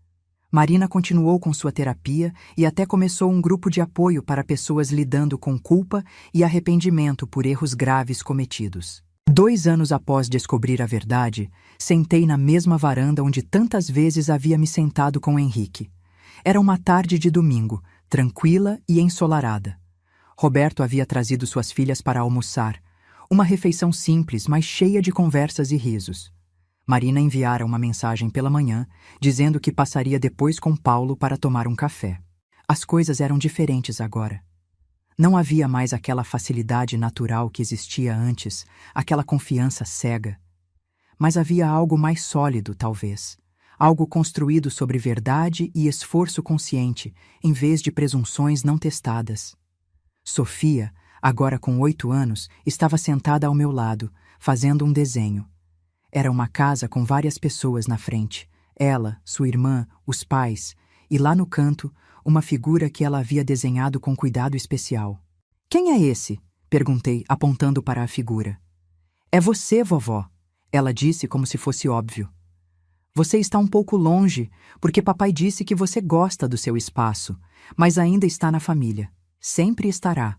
Speaker 1: Marina continuou com sua terapia e até começou um grupo de apoio para pessoas lidando com culpa e arrependimento por erros graves cometidos. 2 anos após descobrir a verdade, sentei na mesma varanda onde tantas vezes havia me sentado com Henrique. Era uma tarde de domingo, tranquila e ensolarada. Roberto havia trazido suas filhas para almoçar, uma refeição simples, mas cheia de conversas e risos. Marina enviara uma mensagem pela manhã, dizendo que passaria depois com Paulo para tomar um café. As coisas eram diferentes agora. Não havia mais aquela facilidade natural que existia antes, aquela confiança cega. Mas havia algo mais sólido, talvez. Algo construído sobre verdade e esforço consciente, em vez de presunções não testadas. Sofia, agora com 8 anos, estava sentada ao meu lado, fazendo um desenho. Era uma casa com várias pessoas na frente. Ela, sua irmã, os pais, e lá no canto, uma figura que ela havia desenhado com cuidado especial. "Quem é esse?" perguntei, apontando para a figura. "É você, vovó", ela disse como se fosse óbvio. "Você está um pouco longe, porque papai disse que você gosta do seu espaço, mas ainda está na família. Sempre estará."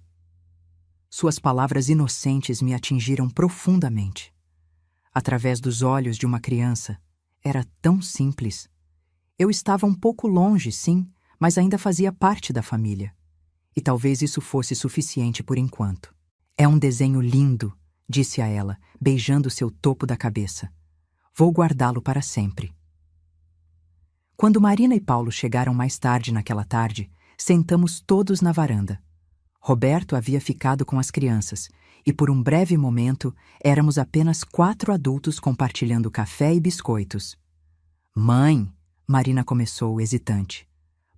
Speaker 1: Suas palavras inocentes me atingiram profundamente. Através dos olhos de uma criança, era tão simples. Eu estava um pouco longe, sim, mas ainda fazia parte da família. E talvez isso fosse suficiente por enquanto. "É um desenho lindo", disse a ela, beijando seu topo da cabeça. "Vou guardá-lo para sempre." Quando Marina e Paulo chegaram mais tarde naquela tarde, sentamos todos na varanda. Roberto havia ficado com as crianças, e por um breve momento éramos apenas 4 adultos compartilhando café e biscoitos. "Mãe", Marina começou, hesitante.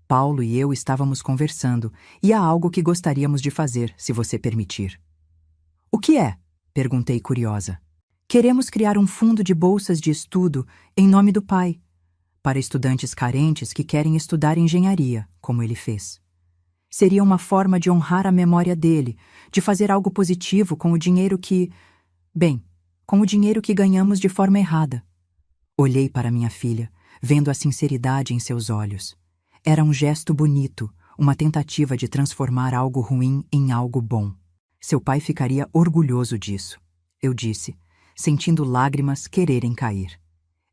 Speaker 1: "Paulo e eu estávamos conversando, e há algo que gostaríamos de fazer, se você permitir." "O que é?" perguntei curiosa. "Queremos criar um fundo de bolsas de estudo em nome do pai, para estudantes carentes que querem estudar engenharia, como ele fez. Seria uma forma de honrar a memória dele, de fazer algo positivo com o dinheiro com o dinheiro que ganhamos de forma errada." Olhei para minha filha, vendo a sinceridade em seus olhos. Era um gesto bonito, uma tentativa de transformar algo ruim em algo bom. Seu pai ficaria orgulhoso disso, eu disse, sentindo lágrimas quererem cair.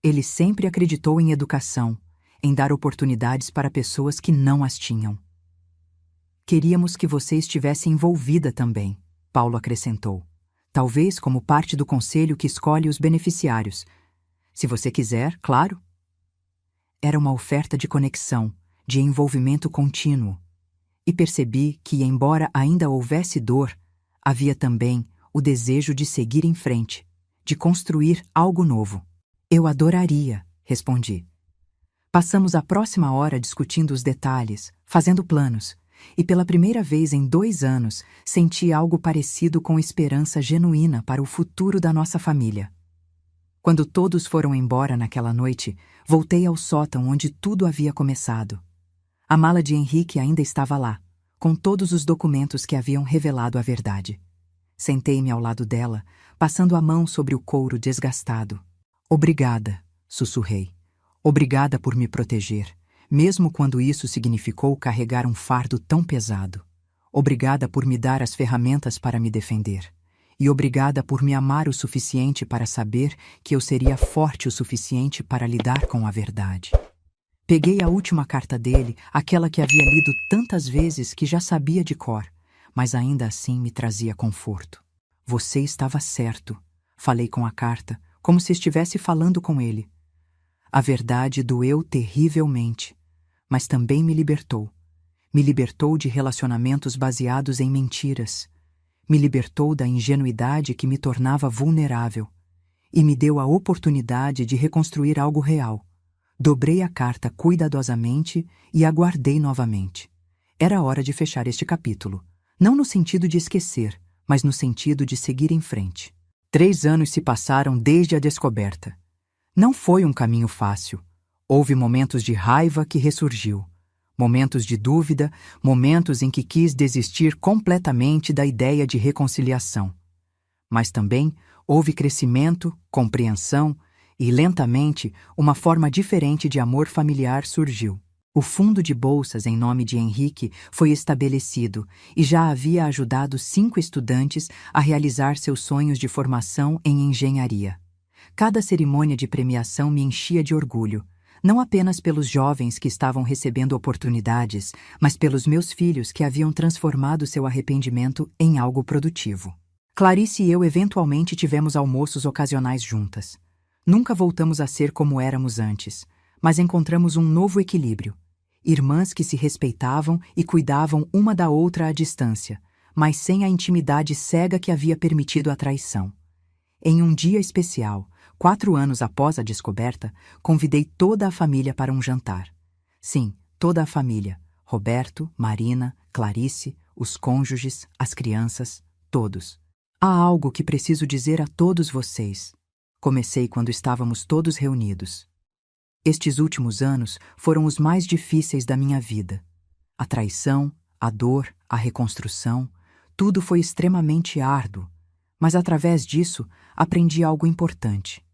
Speaker 1: Ele sempre acreditou em educação, em dar oportunidades para pessoas que não as tinham. "Queríamos que você estivesse envolvida também", Paulo acrescentou. "Talvez como parte do conselho que escolhe os beneficiários. Se você quiser, claro." Era uma oferta de conexão, de envolvimento contínuo. E percebi que, embora ainda houvesse dor, havia também o desejo de seguir em frente, de construir algo novo. "Eu adoraria", respondi. Passamos a próxima hora discutindo os detalhes, fazendo planos, e pela primeira vez em 2 anos senti algo parecido com esperança genuína para o futuro da nossa família. Quando todos foram embora naquela noite, voltei ao sótão onde tudo havia começado. A mala de Henrique ainda estava lá, com todos os documentos que haviam revelado a verdade. Sentei-me ao lado dela, passando a mão sobre o couro desgastado. Obrigada, sussurrei. Obrigada por me proteger, mesmo quando isso significou carregar um fardo tão pesado. Obrigada por me dar as ferramentas para me defender. E obrigada por me amar o suficiente para saber que eu seria forte o suficiente para lidar com a verdade. Peguei a última carta dele, aquela que havia lido tantas vezes que já sabia de cor, mas ainda assim me trazia conforto. Você estava certo, falei com a carta, como se estivesse falando com ele. A verdade doeu terrivelmente, mas também me libertou. Me libertou de relacionamentos baseados em mentiras. Me libertou da ingenuidade que me tornava vulnerável e me deu a oportunidade de reconstruir algo real. Dobrei a carta cuidadosamente e a guardei novamente. Era hora de fechar este capítulo, não no sentido de esquecer, mas no sentido de seguir em frente. 3 anos se passaram desde a descoberta. Não foi um caminho fácil. Houve momentos de raiva que ressurgiu. Momentos de dúvida, momentos em que quis desistir completamente da ideia de reconciliação. Mas também houve crescimento, compreensão e, lentamente, uma forma diferente de amor familiar surgiu. O fundo de bolsas em nome de Henrique foi estabelecido e já havia ajudado 5 estudantes a realizar seus sonhos de formação em engenharia. Cada cerimônia de premiação me enchia de orgulho. Não apenas pelos jovens que estavam recebendo oportunidades, mas pelos meus filhos que haviam transformado seu arrependimento em algo produtivo. Clarice e eu eventualmente tivemos almoços ocasionais juntas. Nunca voltamos a ser como éramos antes, mas encontramos um novo equilíbrio. Irmãs que se respeitavam e cuidavam uma da outra à distância, mas sem a intimidade cega que havia permitido a traição. Em um dia especial, 4 anos após a descoberta, convidei toda a família para um jantar. Sim, toda a família. Roberto, Marina, Clarice, os cônjuges, as crianças, todos. Há algo que preciso dizer a todos vocês. Comecei quando estávamos todos reunidos. Estes últimos anos foram os mais difíceis da minha vida. A traição, a dor, a reconstrução, tudo foi extremamente árduo, mas através disso aprendi algo importante.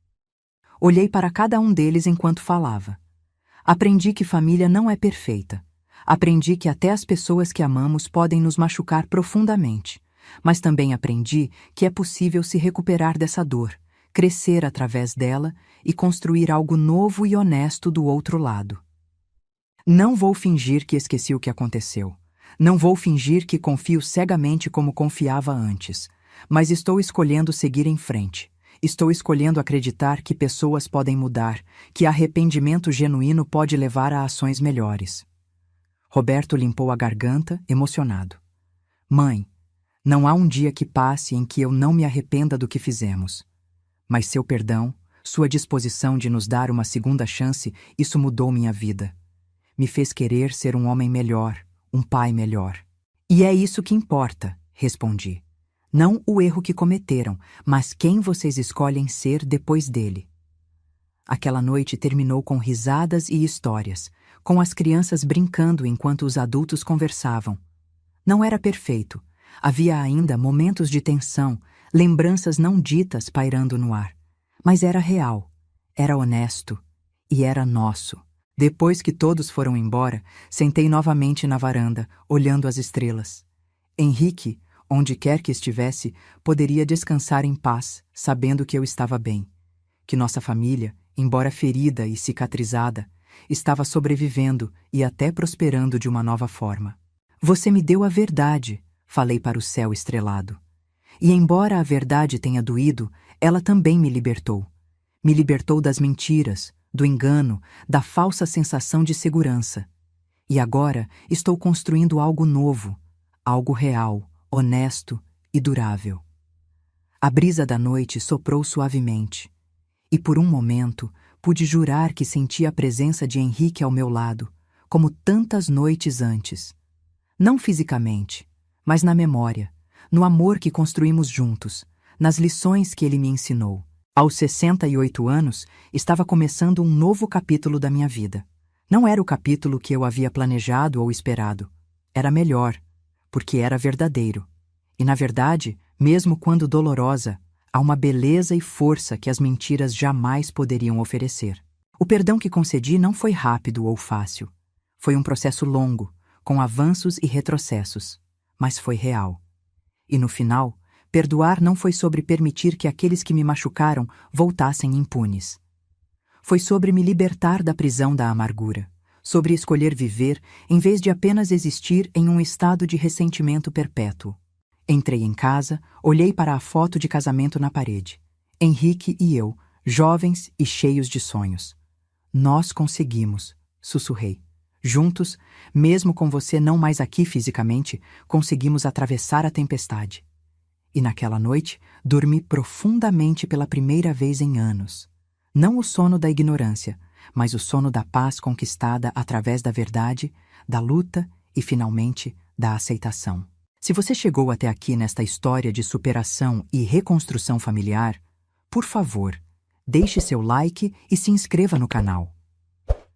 Speaker 1: Olhei para cada um deles enquanto falava. Aprendi que família não é perfeita. Aprendi que até as pessoas que amamos podem nos machucar profundamente. Mas também aprendi que é possível se recuperar dessa dor, crescer através dela e construir algo novo e honesto do outro lado. Não vou fingir que esqueci o que aconteceu. Não vou fingir que confio cegamente como confiava antes. Mas estou escolhendo seguir em frente. Estou escolhendo acreditar que pessoas podem mudar, que arrependimento genuíno pode levar a ações melhores. Roberto limpou a garganta, emocionado. Mãe, não há um dia que passe em que eu não me arrependa do que fizemos. Mas seu perdão, sua disposição de nos dar uma segunda chance, isso mudou minha vida. Me fez querer ser um homem melhor, um pai melhor. E é isso que importa, respondi. Não o erro que cometeram, mas quem vocês escolhem ser depois dele. Aquela noite terminou com risadas e histórias, com as crianças brincando enquanto os adultos conversavam. Não era perfeito. Havia ainda momentos de tensão, lembranças não ditas pairando no ar. Mas era real, era honesto e era nosso. Depois que todos foram embora, sentei novamente na varanda, olhando as estrelas. Henrique, onde quer que estivesse, poderia descansar em paz, sabendo que eu estava bem. Que nossa família, embora ferida e cicatrizada, estava sobrevivendo e até prosperando de uma nova forma. Você me deu a verdade, falei para o céu estrelado. E embora a verdade tenha doído, ela também me libertou. Me libertou das mentiras, do engano, da falsa sensação de segurança. E agora estou construindo algo novo, algo real, honesto e durável. A brisa da noite soprou suavemente, e por um momento pude jurar que sentia a presença de Henrique ao meu lado, como tantas noites antes. Não fisicamente, mas na memória, no amor que construímos juntos, nas lições que ele me ensinou. Aos 68 anos, estava começando um novo capítulo da minha vida. Não era o capítulo que eu havia planejado ou esperado. Era melhor, porque era verdadeiro. E, na verdade, mesmo quando dolorosa, há uma beleza e força que as mentiras jamais poderiam oferecer. O perdão que concedi não foi rápido ou fácil. Foi um processo longo, com avanços e retrocessos, mas foi real. E no final, perdoar não foi sobre permitir que aqueles que me machucaram voltassem impunes. Foi sobre me libertar da prisão da amargura, sobre escolher viver em vez de apenas existir em um estado de ressentimento perpétuo. Entrei em casa, olhei para a foto de casamento na parede. Henrique e eu, jovens e cheios de sonhos. Nós conseguimos, sussurrei. Juntos, mesmo com você não mais aqui fisicamente, conseguimos atravessar a tempestade. E naquela noite, dormi profundamente pela primeira vez em anos. Não o sono da ignorância, mas o sono da paz conquistada através da verdade, da luta e, finalmente, da aceitação. Se você chegou até aqui nesta história de superação e reconstrução familiar, por favor, deixe seu like e se inscreva no canal.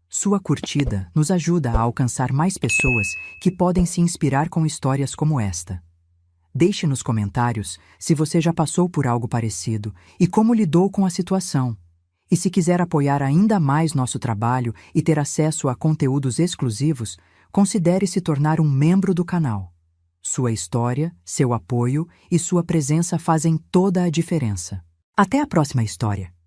Speaker 1: Sua curtida nos ajuda a alcançar mais pessoas que podem se inspirar com histórias como esta. Deixe nos comentários se você já passou por algo parecido e como lidou com a situação. E se quiser apoiar ainda mais nosso trabalho e ter acesso a conteúdos exclusivos, considere se tornar um membro do canal. Sua história, seu apoio e sua presença fazem toda a diferença. Até a próxima história!